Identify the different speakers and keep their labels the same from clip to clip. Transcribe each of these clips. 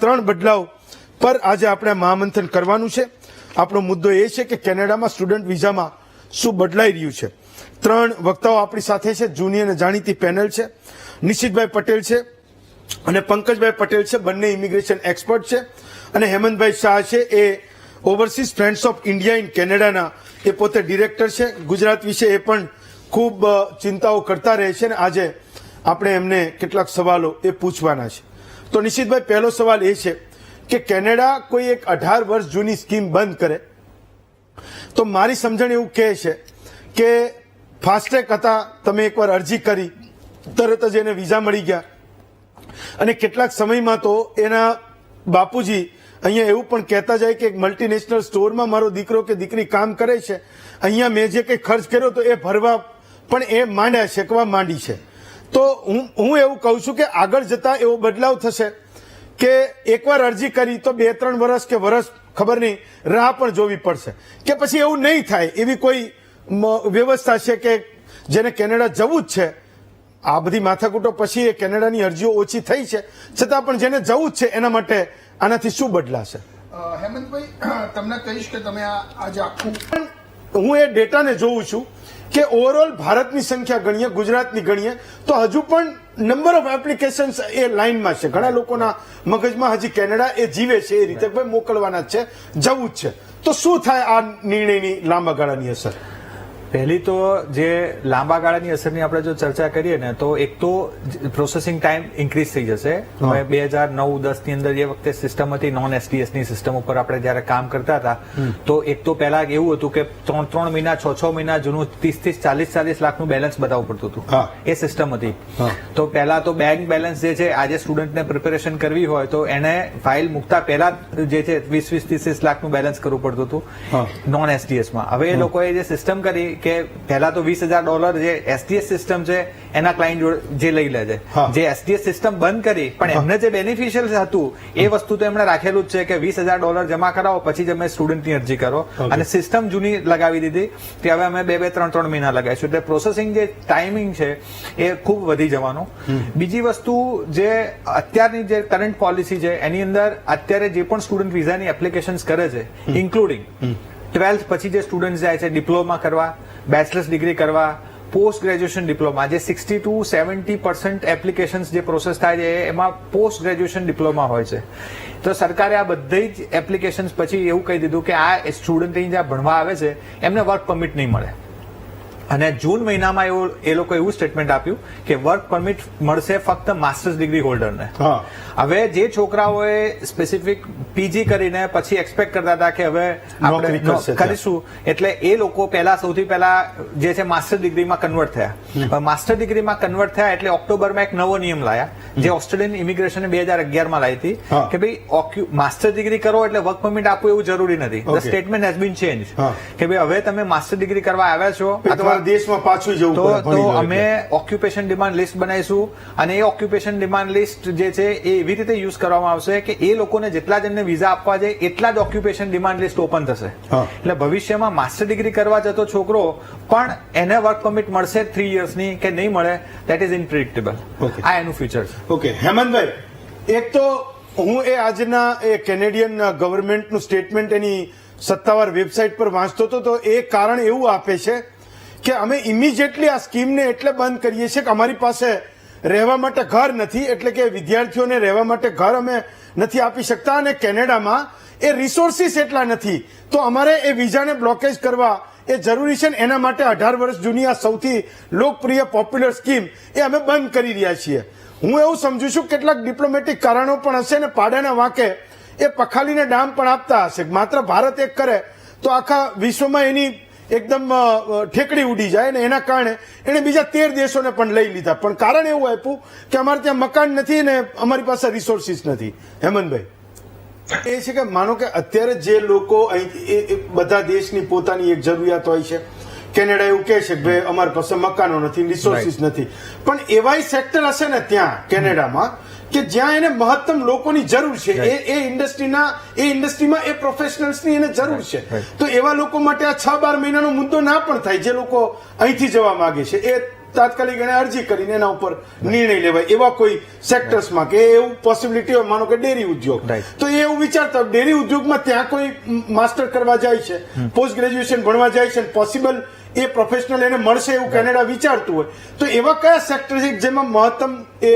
Speaker 1: ત્રણ બદલાવ પર આજે આપણે મહામંથન કરવાનું છે। આપણો મુદ્દો એ છે કે કેનેડામાં સ્ટુડન્ટ વિઝામાં શું બદલાઈ રહ્યું છે। ત્રણ વક્તાઓ આપણી સાથે છે, જૂની અને જાણીતી પેનલ છે। નિશિતભાઈ પટેલ છે અને પંકજભાઈ પટેલ છે, બંને ઇમિગ્રેશન એક્સપર્ટ છે। અને હેમંતભાઈ શાહ છે, એ overseas friends of India in કેનેડાના એ પોતે ડિરેક્ટર છે। ગુજરાત વિશે એ પણ ખૂબ ચિંતાઓ કરતા રહે છે અને આજે આપણે એમને કેટલાક સવાલો એ પૂછવાના છે। તો નિશિતભાઈ, પહેલો સવાલ એ છે કે કેનેડા કોઈ એક 18 વર્ષ જૂની સ્કીમ બંધ કરે તો મારી સમજણ એવું કહે છે કે ફાસ્ટ્રેક હતા, તમે એકવાર અરજી કરી, તરત જ એને વિઝા મળી ગયા અને કેટલાક સમયમાં તો એના બાપુજી અહીંયા એવું પણ કહેતા જાય કે એક મલ્ટીનેશનલ સ્ટોરમાં મારો દીકરો કે દીકરી કામ કરે છે, અહીંયા મેં જે કંઈ ખર્ચ કર્યો તો એ ભરવા પણ એ માંડ્યા શેકવા માંડી છે। તો હું એવું કહું છું કે આગળ જતા એવો બદલાવ થશે કે એકવાર અરજી કરી તો 2-3 વર્ષ કે વર્ષ ખબર નહીં રાહ પણ જોવી પડશે, કે પછી એવું નહીં થાય એવી કોઈ વ્યવસ્થા છે કે જેને કેનેડા જવું જ છે। આ બધી માથાકૂટો પછી એ કેનેડાની અરજીઓ ઓછી થઈ છે, છતાં પણ જેને જવું જ છે એના માટે આનાથી શું બદલાશે?
Speaker 2: હેમંતભાઈ, તમને કહીશ કે તમે આજે આખું
Speaker 1: હું એ ડેટાને જોઉં છું કે ઓવરઓલ ભારતની સંખ્યા ગણીએ, ગુજરાતની ગણીએ તો હજુ પણ નંબર ઓફ એપ્લિકેશન્સ એ લાઇનમાં છે। ઘણા લોકોના મગજમાં હજી કેનેડા એ જીવે છે, એ રીતે ભાઈ મોકલવાના જ છે, જવું જ છે। તો શું થાય આ નિર્ણયની લાંબા ગાળાની અસર?
Speaker 3: પહેલી તો જે લાંબા ગાળાની અસરની આપણે જો ચર્ચા કરીએ ને તો એક તો પ્રોસેસિંગ ટાઈમ ઇન્ક્રીઝ થઈ જશે। હવે 2009-10 ની અંદર જે વખતે સિસ્ટમ હતી નોન એસટીએસ ની સિસ્ટમ ઉપર આપણે જયારે કામ કરતા હતા તો એક તો પહેલા એવું હતું કે 3 મહિના 6 મહિના જૂનું 30-40 લાખનું બેલેન્સ બતાવવું પડતું હતું, એ સિસ્ટમ હતી। તો પહેલા તો બેંક બેલેન્સ જે છે આજે સ્ટુડન્ટને પ્રિપેરેશન કરવી હોય તો એને ફાઇલ મૂકતા પહેલા જે છે 20-30 લાખનું બેલેન્સ કરવું પડતું હતું નોન એસટીએસમાં। હવે એ લોકોએ જે સિસ્ટમ કરી કે પહેલા તો $20,000 જે એસટીએસ સિસ્ટમ છે એના ક્લાયન્ટ જે લઈ લે છે, જે એસટીએસ સિસ્ટમ બંધ કરી પણ એમને જે બેનિફિશિયલ હતું એ વસ્તુ તો એમણે રાખેલું જ છે કે $20,000 જમા કરાવો પછી જ અમે સ્ટુડન્ટની અરજી કરો, અને સિસ્ટમ જૂની લગાવી દીધી કે હવે અમે 2-3 મહિના લગાવીશું, એટલે પ્રોસેસિંગ જે ટાઈમિંગ છે એ ખૂબ વધી જવાનું। બીજી વસ્તુ જે અત્યારની જે કરંટ પોલિસી છે એની અંદર અત્યારે જે પણ સ્ટુડન્ટ વિઝાની એપ્લિકેશન્સ કરે છે ઇન્ક્લુડિંગ 12th પછી જે સ્ટુડન્ટ જાય છે ડિપ્લોમા કરવા, બેચલર્સ ડિગ્રી કરવા, પોસ્ટ ગ્રેજ્યુએશન ડિપ્લોમા, જે 60-70% એપ્લિકેશન્સ જે પ્રોસેસ થાય છે એમાં પોસ્ટ ગ્રેજ્યુએશન ડિપ્લોમા હોય છે। તો સરકારે આ બધી જ એપ્લિકેશન્સ પછી એવું કહી દીધું કે આ સ્ટુડન્ટ જ્યાં ભણવા આવે છે એમને વર્ક પરમિટ નહીં મળે, અને જૂન મહિનામાં એવું એ લોકો એવું સ્ટેટમેન્ટ આપ્યું કે વર્ક પરમિટ મળશે ફક્ત માસ્ટર્સ ડિગ્રી હોલ્ડરને। હવે જે છોકરાઓએ સ્પેસિફિક પીજી કરીને પછી એક્સપેક્ટ કરતા હતા કે હવે આપણે કરીશું, એટલે એ લોકો સૌથી પહેલા જે છે માસ્ટર ડિગ્રીમાં કન્વર્ટ થયા। માસ્ટર ડિગ્રીમાં કન્વર્ટ થયા એટલે ઓક્ટોબરમાં એક નવો નિયમ લાયા, જે ઓસ્ટ્રેલિયન ઇમિગ્રેશને 2011માં લાવી હતી કે ભાઈ માસ્ટર ડિગ્રી કરો એટલે વર્ક પરમિટ આપવું એવું જરૂરી નથી। The statement has been change કે ભાઈ હવે તમે માસ્ટર ડિગ્રી કરવા આવ્યા છો અથવા
Speaker 1: દેશમાં પાછું જવું
Speaker 3: તો અમે ઓક્યુપેશન ડિમાન્ડ લિસ્ટ બનાવીશું, અને એ ઓક્યુપેશન ડિમાન્ડ લિસ્ટ જે છે એ એવી રીતે યુઝ કરવામાં આવશે કે એ લોકોને જેટલા જણને વિઝા આપવા જાય એટલા જ ઓક્યુપેશન ડિમાન્ડ લિસ્ટ ઓપન થશે। એટલે ભવિષ્યમાં માસ્ટર ડિગ્રી કરવા જતો છોકરો પણ એને વર્ક પરમિટ મળશે 3 yearsની કે નહીં મળે, દેટ ઇઝ ઇનપ્રિડિક્ટેબલ। આ એનું ફ્યુચર છે।
Speaker 1: ઓકે હેમંતભાઈ, એક તો હું એ આજના એ કેનેડિયન ગવર્મેન્ટનું સ્ટેટમેન્ટ એની સત્તાવાર વેબસાઇટ પર વાંચતો હતો તો એ કારણ એવું આપે છે કે અમે ઇમિડિયેટલી આ સ્કીમને એટલે બંધ કરીએ છીએ કે અમારી પાસે રહેવા માટે ઘર નથી, એટલે કે વિદ્યાર્થીઓને રહેવા માટે ઘર અમે નથી આપી શકતા અને કેનેડામાં એ રિસોર્સિસ એટલા નથી, તો અમારે એ વિઝાને બ્લોકેજ કરવા એ જરૂરી છે ને એના માટે 18 વર્ષ જૂની આ સૌથી લોકપ્રિય પોપ્યુલર સ્કીમ એ અમે બંધ કરી રહ્યા છીએ। હું એવું સમજુ છું કેટલાક ડિપ્લોમેટિક કારણો પણ હશે ને પાડાના વાંકે એ પખાલીને ડામ પણ આપતા હશે, માત્ર ભારત એક કરે તો આખા વિશ્વમાં એની એકદમ ઠેકડી ઉડી જાય ને એના કારણે એને બીજા 13 દેશોને પણ લઈ લીધા, પણ કારણ એવું આપ્યું કે અમારે ત્યાં મકાન નથી ને અમારી પાસે રિસોર્સિસ નથી। હેમંતભાઈ, એ છે કે માનો કે અત્યારે જે લોકો બધા દેશની પોતાની એક જરૂરિયાત હોય છે, કેનેડા એવું કહે છે કે ભાઈ અમારી પાસે મકાનો નથી, રિસોર્સિસ નથી, પણ એવા સેક્ટર હશે ને ત્યાં કેનેડામાં કે જ્યાં એને મહત્તમ લોકોની જરૂર છે, એ ઇન્ડસ્ટ્રીમાં એ પ્રોફેશનલ્સની એને જરૂર છે, તો એવા લોકો માટે આ 6-12 મહિનાનો મુદ્દો ના પણ થાય જે લોકો અહીંથી જવા માંગે છે। એ તાત્કાલિક એને અરજી કરીને એના ઉપર નિર્ણય લેવાય એવા કોઈ સેક્ટર્સમાં કે એવું પોસિબિલિટી હોય, માનો કે ડેરી ઉદ્યોગ,
Speaker 3: Right.
Speaker 1: તો એ એવું વિચારતા હોય, ડેરી ઉદ્યોગમાં ત્યાં કોઈ માસ્ટર કરવા જાય છે, પોસ્ટ ગ્રેજ્યુએશન ભણવા જાય છે, પોસિબલ એ પ્રોફેશનલ એને મળશે એવું કેનેડા વિચારતું હોય, તો એવા કયા સેક્ટર છે જેમાં મહત્તમ એ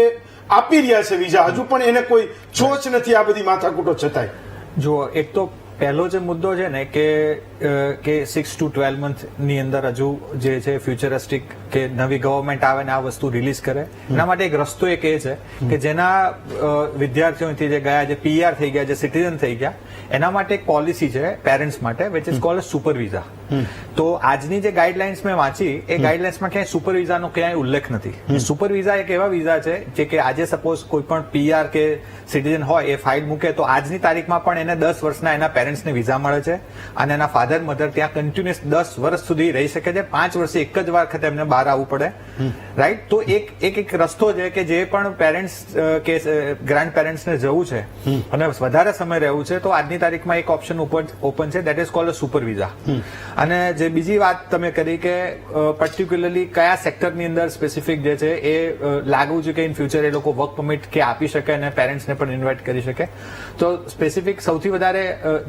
Speaker 1: આપી રહ્યા છે વિઝા, હજુ પણ એને કોઈ છોચ નથી આ બધી માથાકૂટો છતાંય?
Speaker 3: જો એક તો પહેલો જે મુદ્દો છે ને કે 6 to 12 month ની અંદર હજુ જે છે ફ્યુચરિસ્ટિક કે નવી ગવર્મેન્ટ આવે ને આ વસ્તુ રિલીઝ કરે, એના માટે એક રસ્તો એક એ છે કે જેના વિદ્યાર્થીઓથી જે ગયા, જે પીઆર થઈ ગયા, જે સિટીઝન થઈ ગયા, એના માટે એક પોલિસી છે પેરેન્ટ્સ માટે, which is called super visa. તો આજની જે ગાઈડલાઇન્સ મેં વાંચી એ ગાઈડલાઇન્સમાં ક્યાંય સુપર વિઝાનો ક્યાંય ઉલ્લેખ નથી. સુપર વિઝા એક એવા વિઝા છે જે કે આજે સપોઝ કોઈ પણ પીઆર કે સિટીઝન હોય એ ફાઇલ મૂકે તો આજની તારીખમાં પણ એને 10 વર્ષના એના પેરેન્ટ્સને વિઝા મળે છે અને એના ફાધર મધર ત્યાં કન્ટિન્યુઅસ 10 વર્ષ સુધી રહી શકે છે. 5 વર્ષે એક જ વખત એમને બહાર આવવું પડે, રાઈટ? તો એક રસ્તો છે કે જે પણ પેરેન્ટ્સ કે ગ્રાન્ડ પેરેન્ટ્સને જવું છે અને વધારે સમય રહેવું છે તો આજની તારીખમાં એક ઓપ્શન ઓપન છે, that is called super visa. અને જે બીજી વાત તમે કરી કે પર્ટિક્યુલરલી કયા સેક્ટરની અંદર સ્પેસિફિક જે છે એ લાગુ છે કે ઇન ફ્યુચર એ લોકો વર્ક પરમિટ કે આપી શકે અને પેરેન્ટ્સને પણ ઇન્વાઇટ કરી શકે. તો સ્પેસિફિક સૌથી વધારે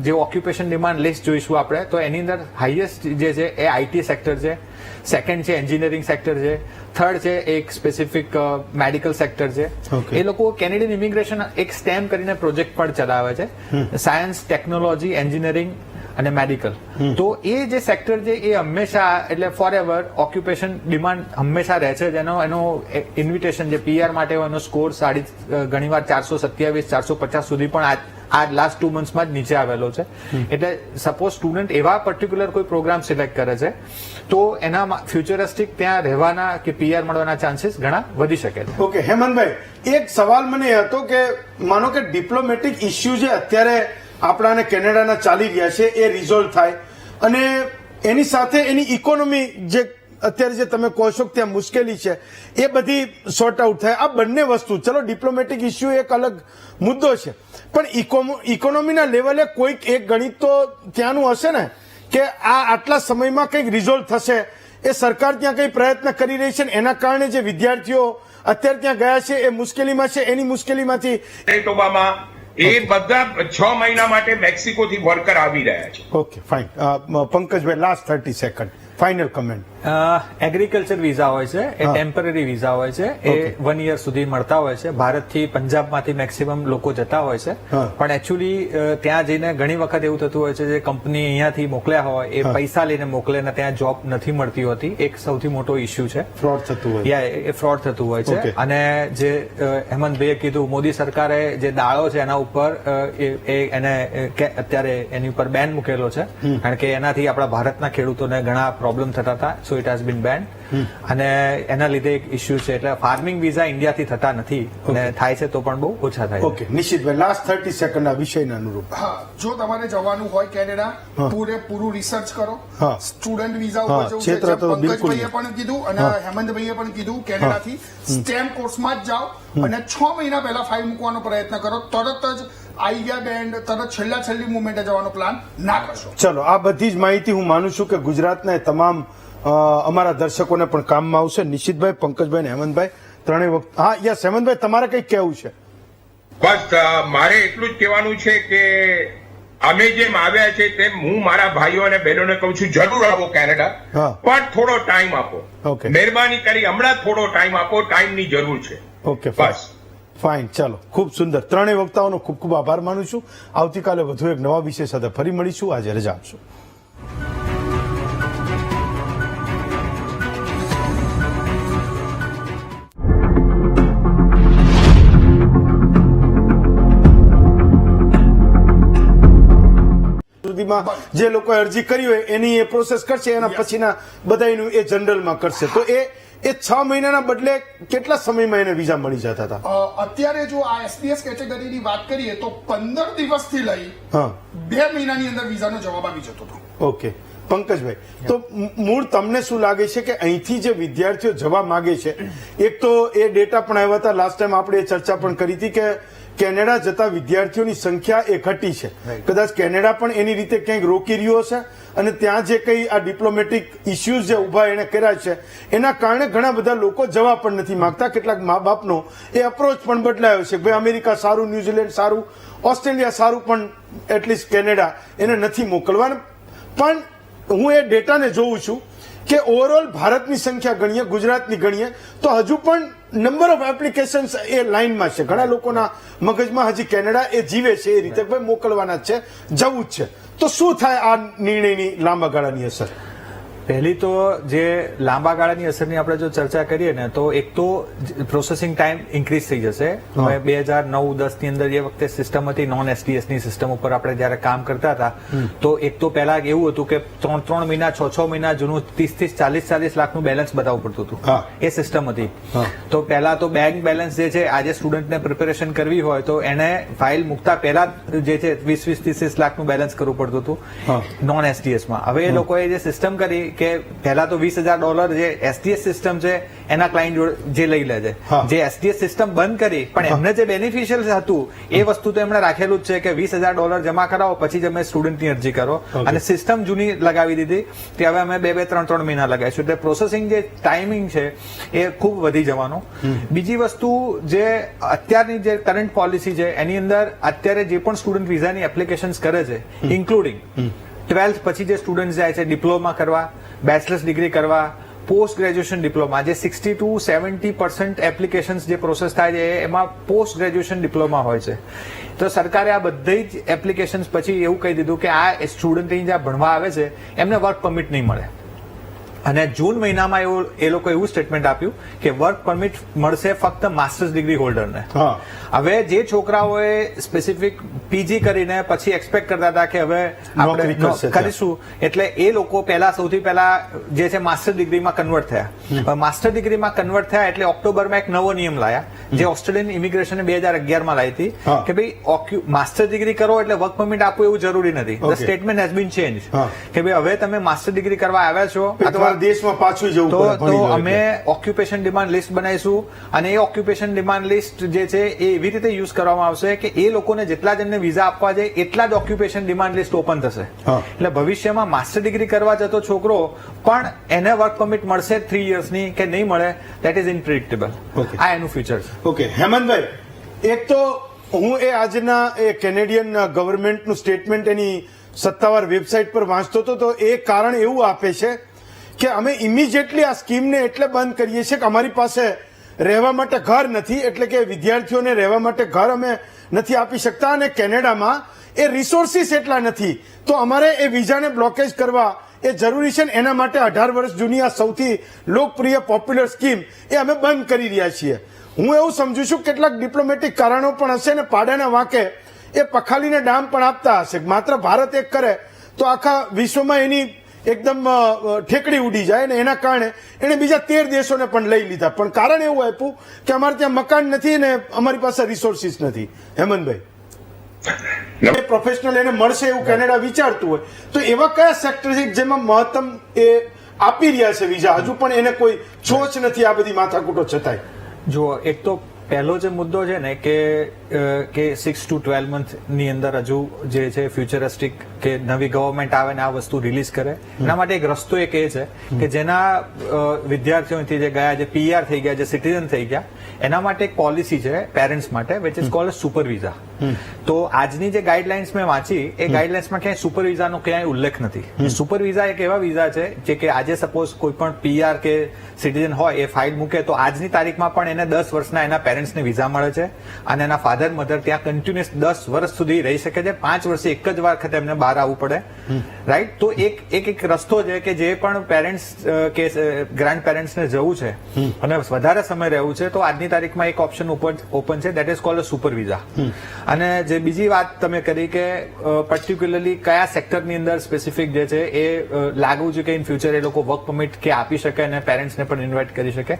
Speaker 3: જે ઓક્યુપેશન ડિમાન્ડ લિસ્ટ જોઈશું આપણે તો એની અંદર હાઈએસ્ટ જે છે એ આઈટી સેક્ટર છે, સેકન્ડ છે એન્જિનિયરિંગ સેક્ટર છે, થર્ડ છે એક સ્પેસિફિક મેડિકલ સેક્ટર છે. એ લોકો કેનેડિયન ઇમિગ્રેશન એક સ્ટેમ કરીને પ્રોજેક્ટ પણ ચલાવે છે, સાયન્સ, ટેકનોલોજી, એન્જિનિયરિંગ અને મેડિકલ. તો એ જે સેક્ટર છે એ હંમેશા એટલે ફોર એવર ઓક્યુપેશન ડિમાન્ડ હંમેશા રહે છે. એનો ઇન્વિટેશન જે પીઆર માટે એનો સ્કોર ઘણીવાર 427, 450 સુધી પણ આ લાસ્ટ 2 મંથ્સમાં જ નીચે આવેલો છે. એટલે સપોઝ સ્ટુડન્ટ એવા પર્ટિક્યુલર કોઈ પ્રોગ્રામ સિલેક્ટ કરે છે તો એના ફ્યુચરિસ્ટિક ત્યાં રહેવાના કે પીઆર મળવાના ચાન્સીસ ઘણા વધી શકે છે.
Speaker 1: ઓકે હેમંતભાઈ, એક સવાલ મને એ હતો કે માનો કે ડિપ્લોમેટિક ઇસ્યુ જે અત્યારે આપણાને કેનેડાના ચાલી રહ્યા છે એ રિઝોલ્વ થાય અને એની સાથે એની ઇકોનોમી જે અત્યારે જે તમે કહો છો કે ત્યાં મુશ્કેલી છે એ બધી સોર્ટ આઉટ થાય. આ બંને વસ્તુ, ચલો ડિપ્લોમેટિક ઇસ્યુ એક અલગ મુદ્દો છે પણ ઇકોનોમીના લેવલે કોઈક એક ગણિત તો ત્યાંનું હશે ને કે આ આટલા સમયમાં કંઈક રિઝોલ્વ થશે. એ સરકાર ત્યાં કંઈ પ્રયત્ન કરી રહી છે ને એના કારણે જે વિદ્યાર્થીઓ અત્યારે ત્યાં ગયા છે એ મુશ્કેલીમાં છે, એની મુશ્કેલીમાંથી
Speaker 4: મેનિટોબામાં એ બધા 6 મહિના માટે મેક્સિકોથી વર્કર આવી રહ્યા છે.
Speaker 1: Okay fine. Pankajbhai, last 30 second final comment.
Speaker 3: Agriculture visa હોય છે એ ટેમ્પરરી વિઝા હોય છે, એ 1 યર સુધી મળતા હોય છે. ભારતથી પંજાબમાંથી મેક્સિમમ લોકો જતા હોય છે પણ એકચ્યુઅલી ત્યાં જઈને ઘણી વખત એવું થતું હોય છે જે કંપની અહીંયાથી મોકલ્યા હોય એ પૈસા લઈને મોકલે ને ત્યાં જોબ નથી મળતી હોતી. એક સૌથી મોટો ઇસ્યુ છે,
Speaker 1: ફ્રોડ થતું હોય.
Speaker 3: એ ફ્રોડ થતું હોય છે. અને જે હેમંતભાઈએ કીધું, મોદી સરકારે જે દાળો છે એના ઉપર એને અત્યારે એની ઉપર બેન મૂકેલો છે કારણ કે એનાથી આપણા ભારતના ખેડૂતોને ઘણા પ્રોબ્લેમ થતા હતા. So it has been band અને એના લીધે એક ઇસ્યુ છે. એટલે ફાર્મિંગ વિઝા ઇન્ડિયાથી થતા નથી અને થાય છે તો પણ બહુ ઓછા થાય.
Speaker 1: ઓકે નિશિતભાઈ, લાસ્ટ 30 સેકન્ડ આ વિષયના અનુરૂપ.
Speaker 2: હા, જો તમારે જવાનું હોય કેનેડા, પૂરેપૂરું રિસર્ચ કરો.
Speaker 1: હા.
Speaker 2: સ્ટુડન્ટ વિઝા ઉપર જવું છે,
Speaker 1: ક્ષેત્ર તો બિલકુલ
Speaker 2: પંકજભાઈએ પણ કીધું અને હેમંતભાઈએ પણ કીધું, કેનેડાથી સ્ટેમ કોર્સમાં જ જાઓ અને 6 મહિના પહેલા ફાઇલ મૂકવાનો પ્રયત્ન કરો. તરત જ આઈ ગયા બેન્ડ, તરત છેલ્લી મુમેન્ટે જવાનો પ્લાન ના કરશો.
Speaker 1: ચલો, આ બધી જ માહિતી હું માનું છું કે ગુજરાતના તમામ અમારા દર્શકોને પણ કામમાં આવશે. નિશિતભાઈ, પંકજભાઈ અને હેમંતભાઈ ત્રણેય વખત. હા યસ હેમંતભાઈ, તમારે કંઈક કહેવું છે?
Speaker 4: બસ મારે એટલું જ કહેવાનું છે કે અમે જેમ આવ્યા છે તેમ હું મારા ભાઈઓ અને બહેનોને કહું છું, જરૂર આવો કેનેડા, પણ થોડો ટાઈમ આપો.
Speaker 1: ઓકે,
Speaker 4: મહેરબાની કરી હમણાં થોડો ટાઈમ આપો, ટાઈમની જરૂર છે.
Speaker 1: ઓકે
Speaker 4: બસ
Speaker 1: ફાઇન. ચાલો, ખૂબ સુંદર. ત્રણેય વક્તાઓનો ખૂબ ખૂબ આભાર માનું છું. આવતીકાલે વધુ એક નવા વિષય સાથે ફરી મળીશું. આજે રજા આપશું. સુધીમાં જે લોકોએ અરજી કરી હોય એની એ પ્રોસેસ કરશે, એના પછીના બધાનું એ જનરલમાં કરશે. તો એ 6 મહિનાના બદલે કેટલા સમયમાં એને વિઝા મળી જતા હતા?
Speaker 2: અત્યારે જો આ એસપીએસ કેટેગરીની વાત કરીએ તો 15 દિવસથી લઈ 2 મહિનાની અંદર વિઝાનો જવાબ આવી જતો હતો.
Speaker 1: ઓકે પંકજભાઈ, તો મૂળ તમને શું લાગે છે કે અહીંથી જે વિદ્યાર્થીઓ જવા માંગે છે, એક તો એ ડેટા પણ આવ્યા હતા લાસ્ટ ટાઈમ આપણે ચર્ચા પણ કરી હતી કે કેનેડા જતા વિદ્યાર્થીઓની સંખ્યા એ ઘટી છે. કદાચ કેનેડા પણ એની રીતે ક્યાંક રોકી રહ્યો હશે અને ત્યાં જે કઈ આ ડિપ્લોમેટિક ઇસ્યુઝ જે ઉભા એને કર્યા છે એના કારણે ઘણા બધા લોકો જવા પણ નથી માંગતા. કેટલાક મા બાપનો એ અપ્રોચ પણ બદલાયો છે. ભાઈ અમેરિકા સારું, ન્યુઝીલેન્ડ સારું, ઓસ્ટ્રેલિયા સારું, પણ એટલીસ્ટ કેનેડા એને નથી મોકલવાનું. પણ હું એ ડેટાને જોઉં છું કે ઓવરઓલ ભારતની સંખ્યા ગણીએ, ગુજરાતની ગણીએ તો હજુ પણ નંબર ઓફ એપ્લિકેશન્સ એ લાઇનમાં છે. ઘણા લોકોના મગજમાં હજી કેનેડા એ જીવે છે એ રીતે ભાઈ મોકલવાના જ છે, જવું જ છે. તો શું થાય આ નિર્ણયની લાંબા ગાળાની અસર?
Speaker 3: પહેલી તો જે લાંબા ગાળાની અસરની આપણે જો ચર્ચા કરીએ ને તો એક તો પ્રોસેસિંગ ટાઈમ ઇન્ક્રીઝ થઈ જશે. હવે 2009-10 ની અંદર જે વખતે સિસ્ટમ હતી નોન એસટીએસ ની સિસ્ટમ ઉપર આપણે જયારે કામ કરતા હતા તો એક તો પહેલા એવું હતું કે 3 મહિના 6 મહિના જૂનું 30-40 લાખનું બેલેન્સ બતાવવું પડતું હતું. એ સિસ્ટમ હતી. તો પહેલા તો બેંક બેલેન્સ જે છે આજે સ્ટુડન્ટને પ્રિપેરેશન કરવી હોય તો એને ફાઇલ મૂકતા પહેલા જે છે 20-30 લાખનું બેલેન્સ કરવું પડતું હતું નોન એસટીએસમાં. હવે એ લોકોએ જે સિસ્ટમ કરી કે પહેલા તો $20,000 જે એસટીએસ સિસ્ટમ છે એના ક્લાયન્ટ જે લઈ લે છે, જે એસટીએસ સિસ્ટમ બંધ કરી પણ એમને જે બેનિફિશિયલ હતું એ વસ્તુ તો એમણે રાખેલું જ છે કે $20,000 જમા કરાવો પછી જ અમે સ્ટુડન્ટની અરજી કરો. અને સિસ્ટમ જૂની લગાવી દીધી કે હવે અમે 2-3 મહિના લગાવીશું. એટલે પ્રોસેસિંગ જે ટાઈમિંગ છે એ ખૂબ વધી જવાનું. બીજી વસ્તુ જે અત્યારની જે કરંટ પોલિસી છે એની અંદર અત્યારે જે પણ સ્ટુડન્ટ વિઝાની એપ્લિકેશન્સ કરે છે ઇન્ક્લુડિંગ 12th પછી જે સ્ટુડન્ટ જાય છે ડિપ્લોમા કરવા, બેચલર્સ ડિગ્રી કરવા, પોસ્ટ ગ્રેજ્યુએશન ડિપ્લોમા, જે 60-70% એપ્લિકેશન્સ જે પ્રોસેસ થાય છે એમાં પોસ્ટ ગ્રેજ્યુએશન ડિપ્લોમા હોય છે. તો સરકારે આ બધી જ એપ્લિકેશન્સ પછી એવું કહી દીધું કે આ સ્ટુડન્ટ જ્યાં ભણવા આવે છે એમને વર્ક પરમિટ નહીં મળે. અને જૂન મહિનામાં એ લોકો એવું સ્ટેટમેન્ટ આપ્યું કે વર્ક પરમિટ મળશે ફક્ત માસ્ટર્સ ડિગ્રી હોલ્ડરને. હવે જે છોકરાઓએ સ્પેસિફિક પીજી કરીને પછી એક્સપેક્ટ કરતા હતા કે હવે આપણે કરીશું એટલે એ લોકો સૌથી પહેલા જે છે માસ્ટર ડિગ્રીમાં કન્વર્ટ થયા. માસ્ટર ડિગ્રીમાં કન્વર્ટ થયા એટલે ઓક્ટોબરમાં એક નવો નિયમ લાયા જે ઓસ્ટ્રેલિયન ઇમિગ્રેશને 2011માં લાવી હતી કે ભાઈ માસ્ટર ડિગ્રી કરો એટલે વર્ક પરમિટ આપવું એવું જરૂરી નથી. The statement has been change કે ભાઈ હવે તમે માસ્ટર ડિગ્રી કરવા આવ્યા છો અથવા
Speaker 1: દેશમાં પાછું જવું
Speaker 3: તો અમે ઓક્યુપેશન ડિમાન્ડ લિસ્ટ બનાવીશું અને એ ઓક્યુપેશન ડિમાન્ડ લિસ્ટ જે છે એ એવી રીતે યુઝ કરવામાં આવશે કે એ લોકોને જેટલા જણને વિઝા આપવા છે એટલા જ ઓક્યુપેશન ડિમાન્ડ લિસ્ટ ઓપન થશે. એટલે ભવિષ્યમાં માસ્ટર ડિગ્રી કરવા જતો છોકરો પણ એને વર્ક પરમિટ મળશે 3 yearsની કે નહીં મળે દેટ ઇઝ ઇનપ્રિડિક્ટેબલ. આ એનું ફ્યુચર છે.
Speaker 1: ઓકે હેમંતભાઈ, એક તો હું એ આજના એ કેનેડિયન ગવર્મેન્ટનું સ્ટેટમેન્ટ એની સત્તાવાર વેબસાઇટ પર વાંચતો હતો તો એ કારણ એવું આપે છે કે અમે ઇમિડિયેટલી આ સ્કીમને એટલે બંધ કરીએ છીએ કે અમારી પાસે રહેવા માટે ઘર નથી, એટલે કે વિદ્યાર્થીઓને રહેવા માટે ઘર અમે નથી આપી શકતા અને કેનેડામાં એ રિસોર્સિસ એટલા નથી તો અમારે એ વિઝાને બ્લોકેજ કરવા એ જરૂરી છે ને એના માટે 18 વર્ષ જૂની આ સૌથી લોકપ્રિય પોપ્યુલર સ્કીમ એ અમે બંધ કરી રહ્યા છીએ. હું એવું સમજુ છું કેટલાક ડિપ્લોમેટિક કારણો પણ હશે ને પાડાના વાંકે એ પખાલીને ડામ પણ આપતા હશે. માત્ર ભારત એક કરે તો આખા વિશ્વમાં એની એકદમ ઠેકડી ઉડી જાય ને એના કારણે એને બીજા 13 દેશોને પણ લઈ લીધા. પણ કારણ એવું આપ્યું કે અમારે ત્યાં મકાન નથી ને અમારી પાસે રિસોર્સિસ નથી. હેમંતભાઈ, પ્રોફેશનલ એને મળશે એવું કેનેડા વિચારતું હોય તો એવા કયા સેક્ટર છે જેમાં મહત્તમ એ આપી રહ્યા છે વિઝા, હજુ પણ એને કોઈ છોચ નથી આ બધી માથાકૂટો છતાંય?
Speaker 3: જો એક તો પહેલો જે મુદ્દો છે ને કે 6 to 12 month ની અંદર હજુ જે છે ફ્યુચરિસ્ટિક કે નવી ગવર્મેન્ટ આવે ને આ વસ્તુ રિલીઝ કરે એના માટે એક રસ્તો એક એ છે કે જેના વિદ્યાર્થીઓથી જે ગયા જે પીઆર થઈ ગયા જે સિટીઝન થઈ ગયા એના માટે એક પોલિસી છે પેરેન્ટ્સ માટે which is called super visa. તો આજની જે ગાઈડલાઇન્સ મેં વાંચી એ ગાઈડલાઇન્સમાં ક્યાંય સુપર વિઝાનો ક્યાંય ઉલ્લેખ નથી. સુપર વિઝા એક એવા વિઝા છે જે કે આજે સપોઝ કોઈ પણ પીઆર કે સિટીઝન હોય એ ફાઇલ મૂકે તો આજની તારીખમાં પણ એને 10 વર્ષના એના પેરેન્ટ્સને વિઝા મળે છે અને એના ફાધર મધર ત્યાં કન્ટિન્યુઅસ 10 વર્ષ સુધી રહી શકે છે. 5 વર્ષે એક જ વખત એમને બહાર આવવું પડે. રાઈટ. તો એક રસ્તો છે કે જે પણ પેરેન્ટ્સ કે ગ્રાન્ડ પેરેન્ટ્સને જવું છે અને વધારે સમય રહેવું છે તો આજની તારીખમાં એક ઓપ્શન ઓપન છે that is called a super visa. અને જે બીજી વાત તમે કરી કે પર્ટિક્યુલરલી કયા સેક્ટરની અંદર સ્પેસિફિક જે છે એ લાગુ છે કે ઇન ફ્યુચર એ લોકો વર્ક પરમિટ કે આપી શકે અને પેરેન્ટ્સને પણ ઇન્વાઇટ કરી શકે.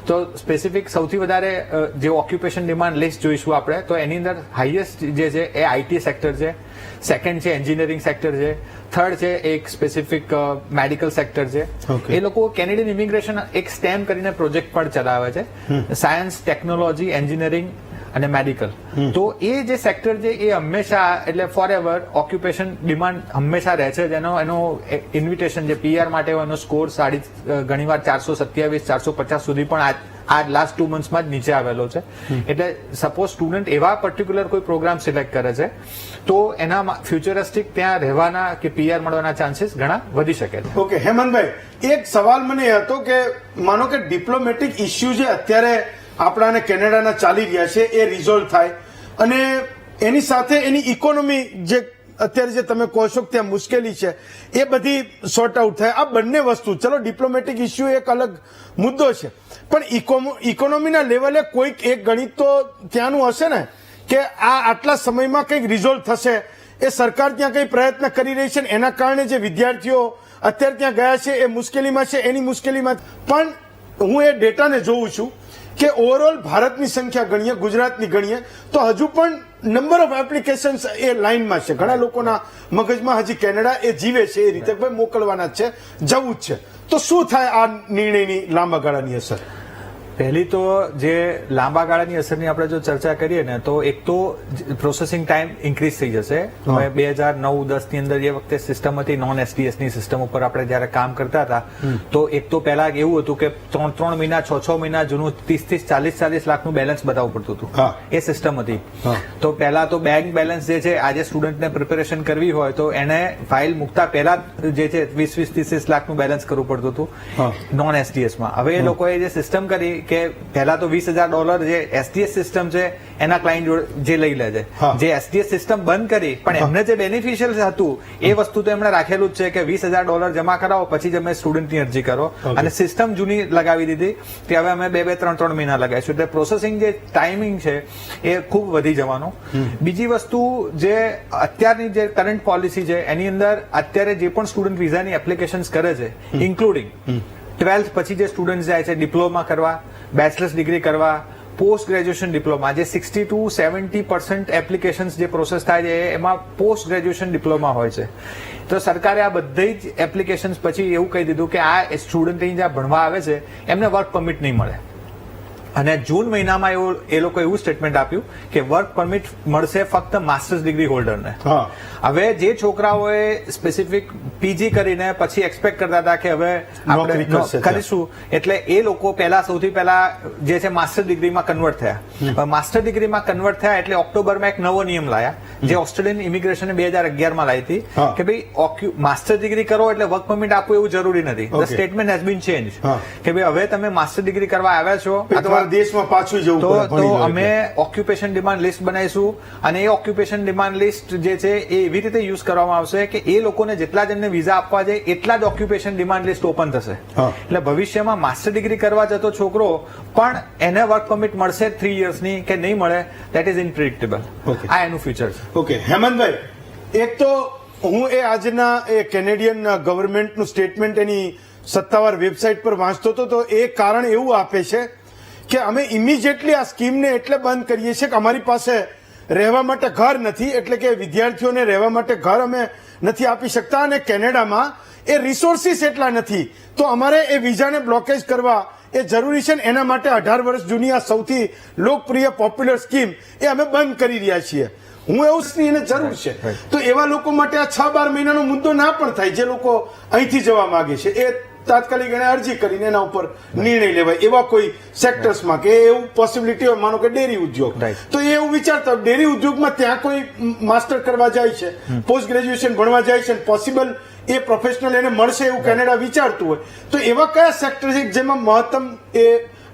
Speaker 3: તો સ્પેસિફિક સૌથી વધારે જે ઓક્યુપેશન ડિમાન્ડ લિસ્ટ જોઈશું આપણે તો એની અંદર હાઈએસ્ટ જે છે એ આઈટી સેક્ટર છે, સેકન્ડ છે એન્જિનિયરિંગ સેક્ટર છે, થર્ડ છે એક સ્પેસિફિક મેડિકલ સેક્ટર છે. એ લોકો કેનેડિયન ઇમિગ્રેશન એક સ્ટેમ કરીને પ્રોજેક્ટ પણ ચલાવે છે. સાયન્સ, ટેકનોલોજી, એન્જિનિયરિંગ અને મેડિકલ. તો એ જે સેક્ટર છે એ હંમેશા એટલે ફોર એવર ઓક્યુપેશન ડિમાન્ડ હંમેશા રહે છે. એનો ઇન્વિટેશન જે પીઆર માટે હોય એનો સ્કોર ઘણીવાર 427 450 સુધી પણ આ લાસ્ટ 2 મંથ્સમાં જ નીચે આવેલો છે. એટલે સપોઝ સ્ટુડન્ટ એવા પર્ટિક્યુલર કોઈ પ્રોગ્રામ સિલેક્ટ કરે છે તો એના ફ્યુચરિસ્ટિક ત્યાં રહેવાના કે પીઆર મળવાના ચાન્સીસ ઘણા વધી શકે છે.
Speaker 1: ઓકે હેમંતભાઈ, એક સવાલ મને એ હતો કે માનો કે ડિપ્લોમેટિક ઇસ્યુ જે અત્યારે આપણા કેનેડાના ચાલી રહ્યા છે એ રિઝોલ્વ થાય અને એની સાથે એની ઇકોનોમી જે અત્યારે જે તમે કહો છો કે ત્યાં મુશ્કેલી છે એ બધી સોર્ટ આઉટ થાય. આ બંને વસ્તુ, ચલો ડિપ્લોમેટિક ઇસ્યુ એક અલગ મુદ્દો છે, પણ ઇકોનોમીના લેવલે કોઈક એક ગણિત તો ત્યાંનું હશે ને કે આ આટલા સમયમાં કંઈક રિઝોલ્વ થશે. એ સરકાર ત્યાં કંઈ પ્રયત્ન કરી રહી છે, એના કારણે જે વિદ્યાર્થીઓ અત્યારે ત્યાં ગયા છે એ મુશ્કેલીમાં છે, એની મુશ્કેલીમાં. પણ હું એ ડેટાને જોઉં છું કે ઓવરઓલ ભારતની સંખ્યા ગણીએ, ગુજરાતની ગણીએ તો હજુ પણ નંબર ઓફ એપ્લિકેશન્સ એ લાઇનમાં છે. ઘણા લોકોના મગજમાં હજી કેનેડા એ જીવે છે એ રીતે ભાઈ મોકલવાના જ છે, જવું જ છે. તો શું થાય આ નિર્ણયની લાંબા ગાળાની અસર?
Speaker 3: પહેલી તો જે લાંબા ગાળાની અસરની આપણે જો ચર્ચા કરીએ ને તો એક તો પ્રોસેસિંગ ટાઈમ ઇન્ક્રીઝ થઈ જશે. હવે 2009-10 ની અંદર જે વખતે સિસ્ટમ હતી નોન એસડીએસ ની સિસ્ટમ ઉપર આપણે જયારે કામ કરતા હતા તો એક તો પહેલા એવું હતું કે 3 મહિના 6 મહિના જૂનું 30-40 લાખનું બેલેન્સ બતાવવું પડતું હતું. એ સિસ્ટમ હતી. તો પહેલા તો બેંક બેલેન્સ જે છે આજે સ્ટુડન્ટને પ્રિપેરેશન કરવી હોય તો એને ફાઇલ મૂકતા પહેલા જે છે 20-30 લાખનું બેલેન્સ કરવું પડતું હતું નોન એસડીએસમાં. હવે એ લોકોએ જે સિસ્ટમ કરી કે પહેલા તો $20,000 જે એસડીએસ સિસ્ટમ છે એના ક્લાયન્ટ જે લઈ લે છે, જે એસડીએસ સિસ્ટમ બંધ કરી પણ એમને જે બેનિફિશિયલ હતું એ વસ્તુ તો એમણે રાખેલું જ છે કે $20,000 જમા કરાવો પછી જ અમે સ્ટુડન્ટની અરજી કરો. અને સિસ્ટમ જૂની લગાવી દીધી કે હવે અમે 2-3 મહિના લગાવીશું. એટલે પ્રોસેસિંગ જે ટાઈમિંગ છે એ ખૂબ વધી જવાનું. બીજી વસ્તુ જે અત્યારની જે કરંટ પોલિસી છે એની અંદર અત્યારે જે પણ સ્ટુડન્ટ વિઝાની એપ્લિકેશન્સ કરે છે ઇન્ક્લુડિંગ 12th પછી જે સ્ટુડન્ટ જાય છે ડિપ્લોમા કરવા, બેચલર્સ ડિગ્રી કરવા, પોસ્ટ ગ્રેજ્યુએશન ડિપ્લોમા, જે 60-70% એપ્લિકેશન્સ જે પ્રોસેસ થાય છે એમાં પોસ્ટ ગ્રેજ્યુએશન ડિપ્લોમા હોય છે. તો સરકારે આ બધી જ એપ્લિકેશન્સ પછી એવું કહી દીધું કે આ સ્ટુડન્ટ જ્યાં ભણવા આવે છે એમને વર્ક પરમિટ નહીં મળે. અને જૂન મહિનામાં એ લોકો એવું સ્ટેટમેન્ટ આપ્યું કે વર્ક પરમિટ મળશે ફક્ત માસ્ટર્સ ડિગ્રી હોલ્ડરને. હવે જે છોકરાઓએ સ્પેસિફિક પીજી કરીને પછી એક્સપેક્ટ કરતા હતા કે હવે આપણે કરીશું એટલે એ લોકો સૌથી પહેલા જે છે માસ્ટર ડિગ્રીમાં કન્વર્ટ થયા. માસ્ટર ડિગ્રીમાં કન્વર્ટ થયા એટલે ઓક્ટોબરમાં એક નવો નિયમ લાયા જે ઓસ્ટ્રેલિયન ઇમિગ્રેશને 2011માં લાવી હતી કે ભાઈ માસ્ટર ડિગ્રી કરો એટલે વર્ક પરમિટ આપવું એવું જરૂરી નથી. The statement has been change કે ભાઈ હવે તમે માસ્ટર ડિગ્રી કરવા આવ્યા છો
Speaker 1: દેશમાં પાછું જવું
Speaker 3: તો અમે ઓક્યુપેશન ડિમાન્ડ લિસ્ટ બનાવીશું અને એ ઓક્યુપેશન ડિમાન્ડ લિસ્ટ જે છે એ એવી રીતે યુઝ કરવામાં આવશે કે એ લોકોને જેટલા જ એમને વિઝા આપવા છે એટલા જ ઓક્યુપેશન ડિમાન્ડ લિસ્ટ ઓપન થશે. એટલે ભવિષ્યમાં માસ્ટર ડિગ્રી કરવા જતો છોકરો પણ એને વર્ક પરમિટ મળશે 3 yearsની કે નહીં મળે દેટ ઇઝ ઇનપ્રિડિક્ટેબલ. આ એનું ફ્યુચર છે.
Speaker 1: ઓકે હેમંતભાઈ, એક તો હું એ આજના એ કેનેડિયન ગવર્મેન્ટનું સ્ટેટમેન્ટ એની સત્તાવાર વેબસાઇટ પર વાંચતો હતો તો એ કારણ એવું આપે છે કે અમે ઇમિડિયેટલી આ સ્કીમને એટલે બંધ કરીએ છીએ કે અમારી પાસે રહેવા માટે ઘર નથી, એટલે કે વિદ્યાર્થીઓને રહેવા માટે ઘર અમે નથી આપી શકતા અને કેનેડામાં એ રિસોર્સિસ એટલા નથી તો અમારે એ વિઝાને બ્લોકેજ કરવા એ જરૂરી છે ને એના માટે 18 વર્ષ જૂની આ સૌથી લોકપ્રિય પોપ્યુલર સ્કીમ એ અમે બંધ કરી રહ્યા છીએ. હું એવું એને જરૂર છે તો એવા લોકો માટે આ 6-12 મહિનાનો મુદ્દો ના પણ થાય જે લોકો અહીંથી જવા માંગે છે એ તાત્કાલિક એને અરજી કરીને એના ઉપર નિર્ણય લેવાય. એવા કોઈ સેક્ટર્સમાં કે એવું પોસિબિલિટી હોય, માનો કે ડેરી ઉદ્યોગ, તો એ એવું વિચારતા ડેરી ઉદ્યોગમાં ત્યાં કોઈ માસ્ટર કરવા જાય છે, પોસ્ટ ગ્રેજ્યુએશન ભણવા જાય છે, પોસિબલ એ પ્રોફેશનલ એને મળશે એવું કેનેડા વિચારતું હોય તો એવા કયા સેક્ટર છે જેમાં મહત્તમ એ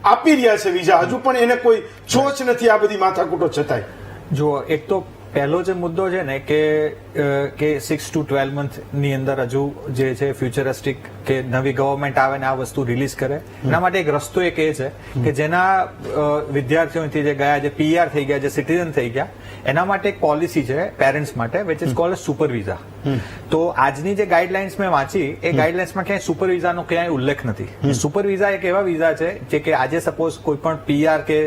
Speaker 1: આપી રહ્યા છે વિઝા, હજુ પણ એને કોઈ છોચ નથી આ બધી માથાકૂટો છતાંય?
Speaker 3: જો એક તો પહેલો જે મુદ્દો છે ને કે 6 to 12 month ની અંદર હજુ જે છે ફ્યુચરિસ્ટિક કે નવી ગવર્મેન્ટ આવે ને આ વસ્તુ રિલીઝ કરે એના માટે એક રસ્તો એક એ છે કે જેના વિદ્યાર્થીઓથી જે ગયા જે પીઆર થઈ ગયા જે સિટીઝન થઈ ગયા એના માટે એક પોલિસી છે પેરેન્ટ્સ માટે which is called super visa. તો આજની જે ગાઈડલાઇન્સ મેં વાંચી એ ગાઈડલાઇન્સમાં ક્યાંય સુપર વિઝાનો ક્યાંય ઉલ્લેખ નથી. સુપર વિઝા એક એવા વિઝા છે જે કે આજે સપોઝ કોઈ પણ પીઆર કે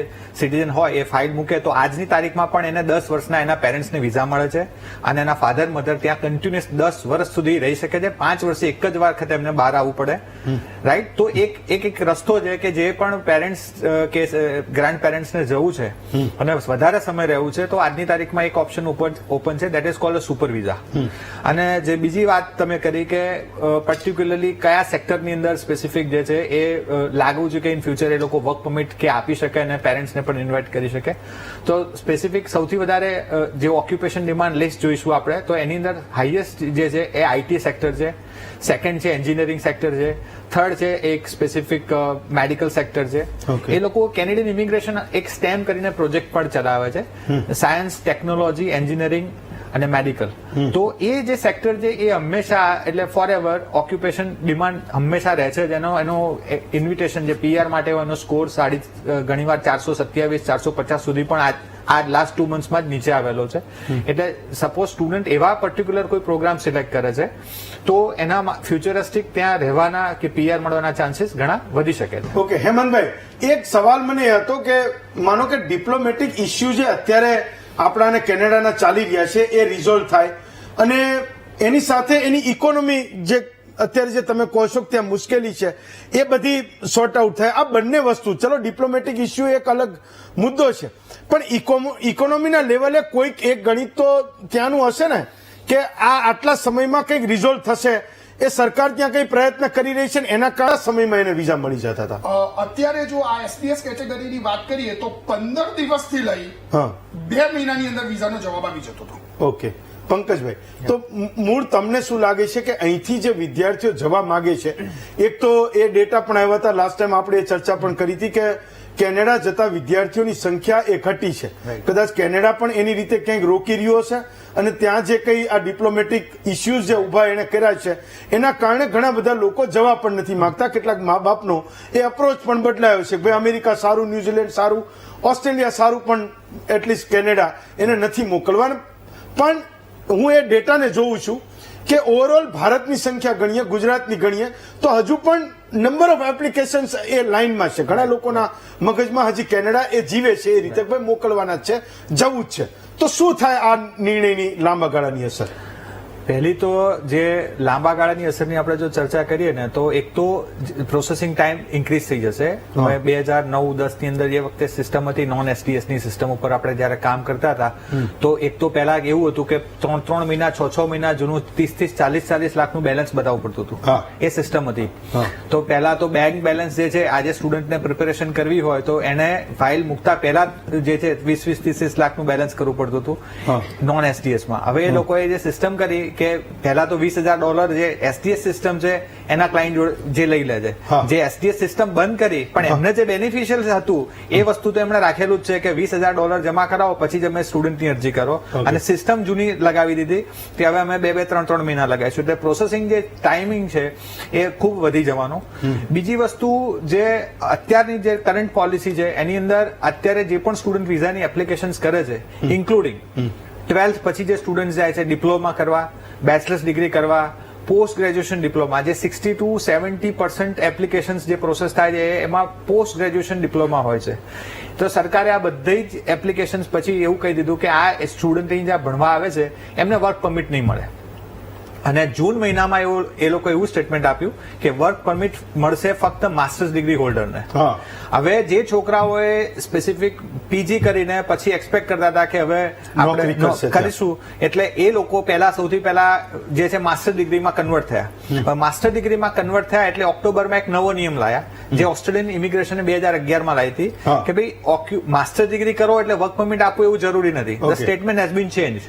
Speaker 3: સિટીઝન હોય એ ફાઇલ મૂકે તો આજની તારીખમાં પણ એને 10 વર્ષના એના પેરેન્ટ્સ પેરેન્ટ્સને વિઝા મળે છે અને એના ફાધર મધર ત્યાં કન્ટિન્યુઅસ 10 વર્ષ સુધી રહી શકે છે. 5 વર્ષે એક જ વખત એમને બહાર આવવું પડે, રાઈટ? તો એક રસ્તો છે કે જે પણ પેરેન્ટ્સ કે ગ્રાન્ડ પેરેન્ટ્સને જવું છે અને વધારે સમય રહેવું છે તો આજની તારીખમાં એક ઓપ્શન ઓપન છે, that is called a super visa. અને જે બીજી વાત તમે કરી કે પર્ટિક્યુલરલી કયા સેક્ટરની અંદર સ્પેસિફિક જે છે એ લાગવું છે કે ઇન ફ્યુચર એ લોકો વર્ક પરમિટ કે આપી શકે અને પેરેન્ટ્સને પણ ઇન્વાઇટ કરી શકે. તો સ્પેસિફિક સૌથી વધારે જે ઓક્યુપેશન ડિમાન્ડ લિસ્ટ જોઈશું આપણે તો એની અંદર હાઈએસ્ટ જે છે એ આઈટી સેક્ટર છે, સેકન્ડ છે એન્જિનિયરિંગ સેક્ટર છે, થર્ડ છે એક સ્પેસિફિક મેડિકલ સેક્ટર છે. એ લોકો કેનેડિયન ઇમિગ્રેશન એક સ્ટેમ કરીને પ્રોજેક્ટ પણ ચલાવે છે, સાયન્સ, ટેકનોલોજી, એન્જિનિયરિંગ અને મેડિકલ. તો એ જે સેક્ટર છે એ હંમેશા એટલે ફોર એવર ઓક્યુપેશન ડિમાન્ડ હંમેશા રહે છે. એનો ઇન્વિટેશન જે પીઆર માટે એનો સ્કોર ઘણીવાર 427 450 સુધી પણ આ લાસ્ટ 2 મંથ્સમાં જ નીચે આવેલો છે. એટલે સપોઝ સ્ટુડન્ટ એવા પર્ટિક્યુલર કોઈ પ્રોગ્રામ સિલેક્ટ કરે છે તો એના ફ્યુચરિસ્ટિક ત્યાં રહેવાના કે પીઆર મળવાના ચાન્સીસ ઘણા વધી શકે છે.
Speaker 1: ઓકે હેમંતભાઈ, એક સવાલ મને એ હતો કે માનો કે ડિપ્લોમેટિક ઇસ્યુ જે અત્યારે આપણાને કેનેડાના ચાલી રહ્યા છે એ રિઝોલ્વ થાય અને એની સાથે એની ઇકોનોમી જે અત્યારે જે તમે કહો છો કે ત્યાં મુશ્કેલી છે એ બધી સોર્ટ આઉટ થાય. આ બંને વસ્તુ, ચલો ડિપ્લોમેટિક ઇસ્યુ એક અલગ મુદ્દો છે પણ ઇકોનોમીના લેવલે કોઈક એક ગણિત તો ત્યાંનું હશે ને કે આ આટલા સમયમાં કંઈક રિઝોલ્વ થશે. એ સરકાર ત્યાં કઈ પ્રયત્ન કરી રહી છે એના કયા સમયમાં એને વિઝા મળી જતા હતા?
Speaker 2: અત્યારે જો આ એસડીએસ કેટેગરીની વાત કરીએ તો 15 દિવસથી લઈ 2 મહિનાની અંદર વિઝાનો જવાબ આવી જતો હતો.
Speaker 1: ઓકે પંકજભાઈ, તો મૂળ તમને શું લાગે છે કે અહીંથી જે વિદ્યાર્થીઓ જવા માંગે છે, એક તો એ ડેટા પણ આવ્યા હતા લાસ્ટ ટાઈમ આપણે ચર્ચા પણ કરી હતી કે કેનેડા જતા વિદ્યાર્થીઓની સંખ્યા એ ઘટી છે. કદાચ કેનેડા પણ એની રીતે ક્યાંક રોકી રહ્યો છે અને ત્યાં જે કઈ આ ડિપ્લોમેટિક ઇસ્યુઝ જે ઉભા એને કર્યા છે એના કારણે ઘણા બધા લોકો જવા પણ નથી માંગતા. કેટલાક મા બાપનો એ અપ્રોચ પણ બદલાયો છે, ભાઈ અમેરિકા સારું, ન્યુઝીલેન્ડ સારું, ઓસ્ટ્રેલિયા સારું, પણ એટલીસ્ટ કેનેડા એને નથી મોકલવાના. પણ હું એ ડેટાને જોઉં છું કે ઓવરઓલ ભારતની સંખ્યા ગણીએ, ગુજરાતની ગણીએ તો હજુ પણ નંબર ઓફ એપ્લિકેશન્સ એ લાઈનમાં છે. ઘણા લોકોના મગજમાં હજી કેનેડા એ જીવે છે એ રીતે ભાઈ મોકલવાના જ છે, જવું જ છે. તો શું થાય આ નિર્ણયની લાંબા ગાળાની અસર?
Speaker 3: પહેલી તો જે લાંબા ગાળાની અસરની આપણે જો ચર્ચા કરીએ ને તો એક તો પ્રોસેસિંગ ટાઈમ ઇન્ક્રીઝ થઈ જશે. હવે 2009-10 ની અંદર જે વખતે સિસ્ટમ હતી નોન એસટીએસ ની સિસ્ટમ ઉપર આપણે જયારે કામ કરતા હતા તો એક તો પહેલા એવું હતું કે 3 મહિના 6 મહિના જૂનું 30-40 લાખનું બેલેન્સ બતાવવું પડતું હતું. એ સિસ્ટમ હતી. તો પહેલા તો બેંક બેલેન્સ જે છે આજે સ્ટુડન્ટને પ્રિપેરેશન કરવી હોય તો એને ફાઇલ મૂકતા પહેલા જે છે 20-30 લાખનું બેલેન્સ કરવું પડતું હતું નોન એસટીએસમાં. હવે એ લોકોએ જે સિસ્ટમ કરી કે પહેલા તો $20,000 જે એસટીએસ સિસ્ટમ છે એના ક્લાયન્ટ જે લઈ લે છે, જે એસટીએસ સિસ્ટમ બંધ કરી પણ એમને જે બેનિફિશિયલ હતું એ વસ્તુ તો એમણે રાખેલું જ છે કે $20,000 જમા કરાવો પછી જ અમે સ્ટુડન્ટની અરજી કરો. અને સિસ્ટમ જૂની લગાવી દીધી કે હવે અમે 2-3 મહિના લગાવીશું. એટલે પ્રોસેસિંગ જે ટાઈમિંગ છે એ ખૂબ વધી જવાનું. બીજી વસ્તુ જે અત્યારની જે કરંટ પોલિસી છે એની અંદર અત્યારે જે પણ સ્ટુડન્ટ વિઝાની એપ્લિકેશન્સ કરે છે ઇન્ક્લુડિંગ 12th પછી જે સ્ટુડન્ટ જાય છે ડિપ્લોમા કરવા, બેચલર્સ ડિગ્રી કરવા, પોસ્ટ ગ્રેજ્યુએશન ડિપ્લોમા, જે 60-70% એપ્લિકેશન્સ જે પ્રોસેસ થાય છે એમાં પોસ્ટ ગ્રેજ્યુએશન ડિપ્લોમા હોય છે. તો સરકારે આ બધી જ એપ્લિકેશન્સ પછી એવું કહી દીધું કે આ સ્ટુડન્ટ જ્યાં ભણવા આવે છે એમને વર્ક પરમિટ નહીં મળે. અને જૂન મહિનામાં એ લોકો એવું સ્ટેટમેન્ટ આપ્યું કે વર્ક પરમિટ મળશે ફક્ત માસ્ટર્સ ડિગ્રી હોલ્ડરને. હવે જે છોકરાઓએ સ્પેસિફિક પીજી કરીને પછી એક્સપેક્ટ કરતા હતા કે હવે આપણે કરીશું એટલે એ લોકો સૌથી પહેલા જે છે માસ્ટર ડિગ્રીમાં કન્વર્ટ થયા. માસ્ટર ડિગ્રીમાં કન્વર્ટ થયા એટલે ઓક્ટોબરમાં એક નવો નિયમ લાયા જે ઓસ્ટ્રેલિયન ઇમિગ્રેશને 2011માં લાવી હતી કે ભાઈ માસ્ટર ડિગ્રી કરો એટલે વર્ક પરમિટ આપવું એવું જરૂરી નથી. The statement has been change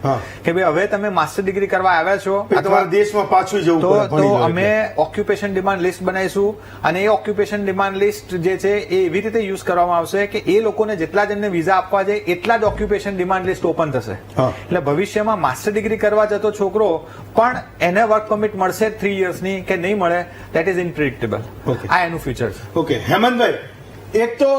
Speaker 3: કે ભાઈ હવે તમે માસ્ટર ડિગ્રી કરવા આવ્યા છો
Speaker 1: દેશમાં પાછું જવું
Speaker 3: તો અમે ઓક્યુપેશન ડિમાન્ડ લિસ્ટ બનાવીશું અને એ ઓક્યુપેશન ડિમાન્ડ લિસ્ટ જે છે એ એવી રીતે યુઝ કરવામાં આવશે કે એ લોકોને જેટલા જણને વિઝા આપવા છે એટલા જ ઓક્યુપેશન ડિમાન્ડ લિસ્ટ ઓપન થશે. એટલે ભવિષ્યમાં માસ્ટર ડિગ્રી કરવા જતો છોકરો પણ એને વર્ક પરમિટ મળશે 3 yearsની કે નહીં મળે દેટ ઇઝ ઇનપ્રિડિક્ટેબલ. આ એનું ફ્યુચર છે.
Speaker 1: ઓકે હેમંતભાઈ, એક તો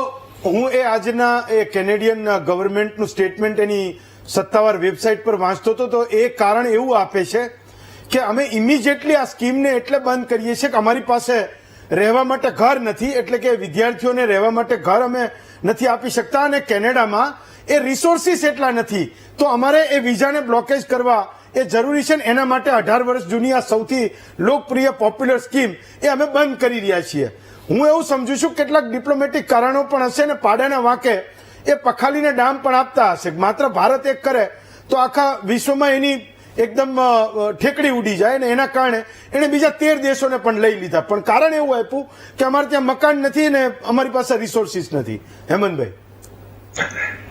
Speaker 1: હું એ આજના એ કેનેડિયન ગવર્મેન્ટનું સ્ટેટમેન્ટ એની સત્તાવાર વેબસાઇટ પર વાંચતો હતો તો એ કારણ એવું આપે છે કે અમે ઇમિડિયેટલી આ સ્કીમને એટલે બંધ કરીએ છીએ કે અમારી પાસે રહેવા માટે ઘર નથી, એટલે કે વિદ્યાર્થીઓને રહેવા માટે ઘર અમે નથી આપી શકતા અને કેનેડામાં એ રિસોર્સિસ એટલા નથી, તો અમારે એ વિઝાને બ્લોકેજ કરવા એ જરૂરી છે ને એના માટે 18 વર્ષ જૂની આ સૌથી લોકપ્રિય પોપ્યુલર સ્કીમ એ અમે બંધ કરી રહ્યા છીએ. હું એવું સમજુ છું કેટલાક ડિપ્લોમેટિક કારણો પણ હશે ને પાડાના વાંકે એ પખાલીને ડામ પણ આપતા હશે. માત્ર ભારત એક કરે તો આખા વિશ્વમાં એની એકદમ ઠેકડી ઉડી જાય ને એના કારણે એને બીજા 13 દેશોને પણ લઈ લીધા. પણ કારણ એવું આપ્યું કે અમારે ત્યાં મકાન નથી ને અમારી પાસે રિસોર્સિસ નથી. હેમંતભાઈ.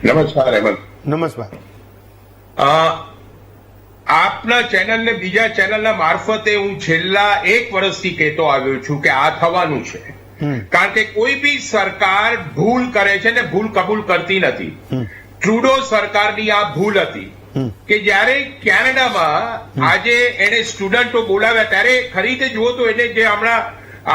Speaker 4: નમસ્કાર હેમંત.
Speaker 1: નમસ્કાર.
Speaker 4: આપના ચેનલ ને બીજા ચેનલના મારફતે હું છેલ્લા 1 વર્ષથી કહેતો આવ્યો છું કે આ થવાનું છે. કારણ કે કોઈ બી સરકાર ભૂલ કરે છે ને ભૂલ કબૂલ કરતી નથી. ટ્રુડો સરકારની આ ભૂલ હતી કે જયારે કેનેડામાં આજે એને સ્ટુડન્ટો બોલાવ્યા ત્યારે ખરી રીતે જુઓ તો એને જે હમણાં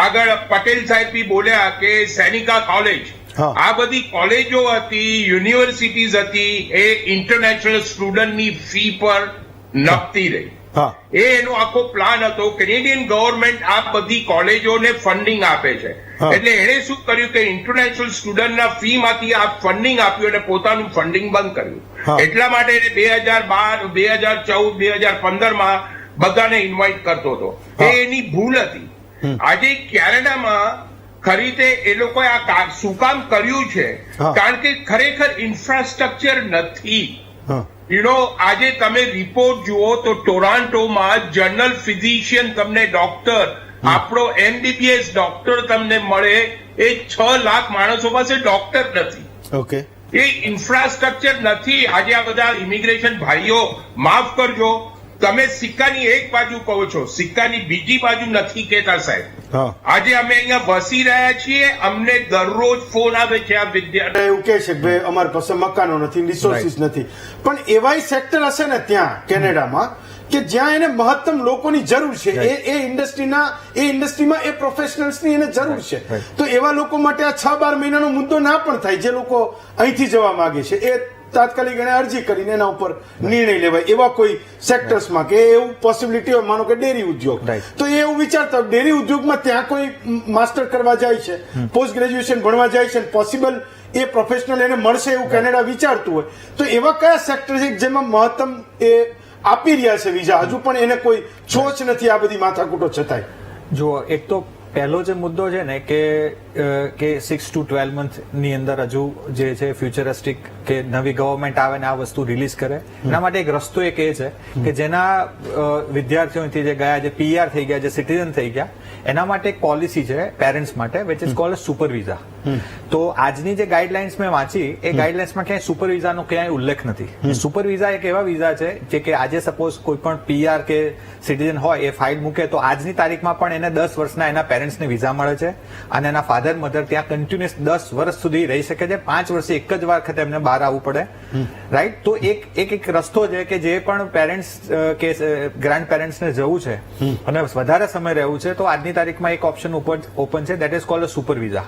Speaker 4: આગળ પટેલ સાહેબ બી બોલ્યા કે સૈનિકા કોલેજ, આ બધી કોલેજો હતી, યુનિવર્સિટીઝ હતી, એ ઇન્ટરનેશનલ સ્ટુડન્ટની ફી પર નપતી રહી. એ એનો આખો પ્લાન હતો. કેનેડિયન ગવર્મેન્ટ આ બધી કોલેજોને ફંડિંગ આપે છે, એટલે એણે શું કર્યું કે ઇન્ટરનેશનલ સ્ટુડન્ટના ફી માંથી આ ફંડિંગ આપ્યું અને પોતાનું ફંડિંગ બંધ કર્યું. એટલા માટે એને 2012, 2014, 2015 બધાને ઇન્વાઇટ કરતો હતો. એ એની ભૂલ હતી. આજે કેનેડામાં ખરી રીતે એ લોકોએ આ શું કામ કર્યું છે? કારણ કે ખરેખર ઇન્ફ્રાસ્ટ્રક્ચર નથી. આજે તમે રિપોર્ટ જુઓ તો ટોરાન્ટોમાં જનરલ ફિઝિશિયન તમને ડોક્ટર, આપણો MBBS ડોક્ટર તમને મળે એ 6 લાખ માણસો પાસે ડોક્ટર નથી.
Speaker 1: ઓકે.
Speaker 4: એ ઇન્ફ્રાસ્ટ્રક્ચર નથી. આજે આ બધા ઇમિગ્રેશન ભાઈઓ માફ કરજો, તમે સિક્કાની એક બાજુ કહો છો, સિક્કાની બીજી બાજુ નથી કહેતા સાહેબ. આજે અમે અહીંયા વસી રહ્યા છીએ, અમને દરરોજ ફોન આવે છે આ વિદ્યાર્થી
Speaker 1: એવું કે છે કે અમારી પાસે મકાનો નથી, રિસોર્સિસ નથી. પણ એવાય સેક્ટર હશે ને ત્યાં કેનેડામાં કે જ્યાં એને મહત્તમ લોકોની જરૂર છે. એ ઇન્ડસ્ટ્રીમાં એ પ્રોફેશનલ્સની એને જરૂર છે. તો એવા લોકો માટે આ 6-12 મહિનાનો મુદ્દો ના પણ થાય. જે લોકો અહીંથી જવા માંગે છે એ તાત્કાલિક એને અરજી કરીને એના ઉપર નિર્ણય લેવાય. એવા કોઈ સેક્ટર્સમાં કે એવું પોસિબિલિટી હોય, માનો કે ડેરી ઉદ્યોગ, તો એ એવું વિચારતા ડેરી ઉદ્યોગમાં ત્યાં કોઈ માસ્ટર કરવા જાય છે, પોસ્ટ ગ્રેજ્યુએશન ભણવા જાય છે, પોસિબલ એ પ્રોફેશનલ એને મળશે એવું કેનેડા વિચારતું હોય, તો એવા કયા સેક્ટર છે જેમાં મહત્તમ એ આપી રહ્યા છે વિઝા? હજુ પણ એને કોઈ છોચ નથી આ બધી માથાકૂટો છતાંય.
Speaker 3: જો એક તો પહેલો જે મુદ્દો છે ને કે 6 to 12 month ની અંદર હજુ જે છે ફ્યુચરિસ્ટિક કે નવી ગવર્મેન્ટ આવે ને આ વસ્તુ રિલીઝ કરે, એના માટે એક રસ્તો એક એ છે કે જેના વિદ્યાર્થીઓથી જે ગયા, જે PR થઈ ગયા, જે સિટીઝન થઈ ગયા, એના માટે એક પોલિસી છે પેરેન્ટ્સ માટે, which is called super visa. તો આજની જે ગાઈડલાઇન્સ મેં વાંચી એ ગાઈડલાઇન્સમાં ક્યાંય સુપર વિઝાનો ક્યાંય ઉલ્લેખ નથી. સુપર વિઝા એક એવા વિઝા છે જે કે આજે સપોઝ કોઈ પણ PR કે સિટીઝન હોય એ ફાઇલ મૂકે તો આજની તારીખમાં પણ એને 10 વર્ષના એના પેરેન્ટ્સને વિઝા મળે છે અને એના ફાધર મધર ત્યાં કન્ટિન્યુઅસ 10 વર્ષ સુધી રહી શકે છે. 5 વર્ષે એક જ વખત એમને બહાર આવવું પડે. રાઈટ. તો એક રસ્તો છે કે જે પણ પેરેન્ટ્સ કે ગ્રાન્ડ પેરેન્ટ્સને જવું છે અને વધારે સમય રહેવું છે તો આજની તારીખમાં એક ઓપ્શન ઓપન છે, that is called a super visa.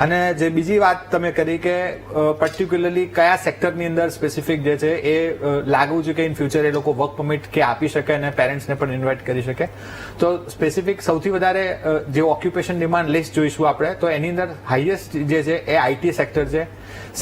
Speaker 3: અને જે બીજી વાત તમે કરી કે પર્ટિક્યુલરલી કયા સેક્ટરની અંદર સ્પેસિફિક જે છે એ લાગુ છે કે ઇન ફ્યુચર એ લોકો વર્ક પરમિટ કે આપી શકે અને પેરેન્ટ્સને પણ ઇન્વાઇટ કરી શકે. તો સ્પેસિફિક સૌથી વધારે જે ઓક્યુપેશન ડિમાન્ડ લિસ્ટ જોઈશું આપણે તો એની અંદર હાઈએસ્ટ જે છે એ IT સેક્ટર છે,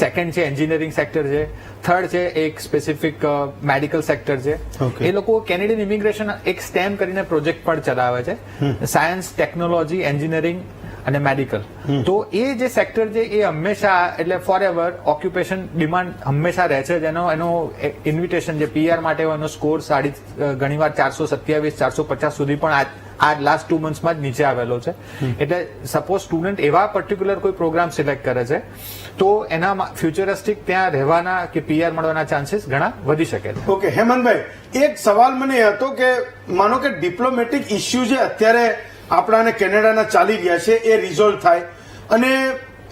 Speaker 3: સેકન્ડ છે એન્જિનિયરિંગ સેક્ટર છે, થર્ડ છે એક સ્પેસિફિક મેડિકલ સેક્ટર છે. એ લોકો કેનેડિયન ઇમિગ્રેશન એક સ્ટેમ કરીને પ્રોજેક્ટ પણ ચલાવે છે, સાયન્સ, ટેકનોલોજી, એન્જિનિયરિંગ અને મેડિકલ. તો એ જે સેક્ટર છે એ હંમેશા એટલે ફોર એવર ઓક્યુપેશન ડિમાન્ડ હંમેશા રહે છે. એનો ઇન્વિટેશન જે PR માટે એનો સ્કોર ઘણીવાર 427, 450 સુધી પણ આ લાસ્ટ 2 મંથ્સમાં જ નીચે આવેલો છે. એટલે સપોઝ સ્ટુડન્ટ એવા પર્ટિક્યુલર કોઈ પ્રોગ્રામ સિલેક્ટ કરે છે તો એના ફ્યુચરિસ્ટિક ત્યાં રહેવાના કે PR મળવાના ચાન્સીસ ઘણા વધી શકે છે.
Speaker 1: ઓકે હેમંતભાઈ, એક સવાલ મને એ હતો કે માનો કે ડિપ્લોમેટિક ઇસ્યુ જે અત્યારે આપણા કેનેડાના ચાલી રહ્યા છે એ રિઝોલ્વ થાય અને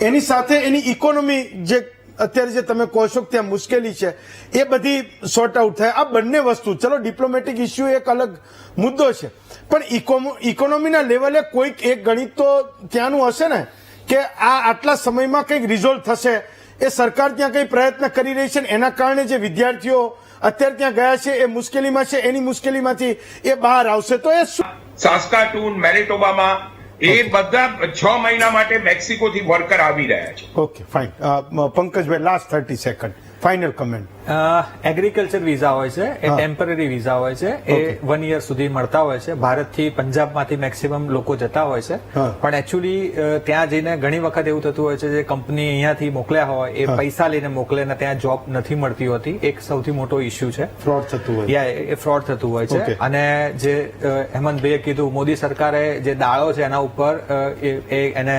Speaker 1: એની સાથે એની ઇકોનોમી જે અત્યારે જે તમે કહો છો કે ત્યાં મુશ્કેલી છે એ બધી સોર્ટ આઉટ થાય. આ બંને વસ્તુ, ચલો ડિપ્લોમેટિક ઇસ્યુ એક અલગ મુદ્દો છે પણ ઇકોનોમીના લેવલે કોઈક એક ગણિત તો ત્યાંનું હશે ને કે આ આટલા સમયમાં કંઈક રિઝોલ્વ થશે. એ સરકાર ત્યાં કંઈ પ્રયત્ન કરી રહી છે એના કારણે જે વિદ્યાર્થીઓ અત્યારે ત્યાં ગયા છે એ મુશ્કેલીમાં છે, એની મુશ્કેલીમાંથી એ બહાર આવશે. તો એ
Speaker 4: સાસ્કાટૂન, મેનિટોબામાં એ બધા 6 મહિના માટે મેક્સિકોથી વર્કર આવી રહ્યા છે.
Speaker 1: Okay fine. Pankajbhai, last 30 second. Final comment.
Speaker 3: Agriculture visa હોય છે એ ટેમ્પરરી વિઝા હોય છે એ
Speaker 1: Okay.
Speaker 3: 1 year સુધી મળતા હોય છે. ભારતથી પંજાબમાંથી મેક્સિમમ લોકો જતા હોય છે.
Speaker 1: હા.
Speaker 3: પણ એકચ્યુઅલી ત્યાં જઈને ઘણી વખત એવું થતું હોય છે જે કંપની અહીંયાથી મોકલ્યા હોય એ પૈસા લઈને મોકલે ને ત્યાં જોબ નથી મળતી હોતી. એક સૌથી મોટો ઇસ્યુ છે.
Speaker 1: ફ્રોડ થતું હોય.
Speaker 3: યા એ ફ્રોડ થતું હોય
Speaker 1: Okay.
Speaker 3: છે. અને જે હેમંતભાઈએ કીધું મોદી સરકારે જે દાળો છે એના ઉપર એને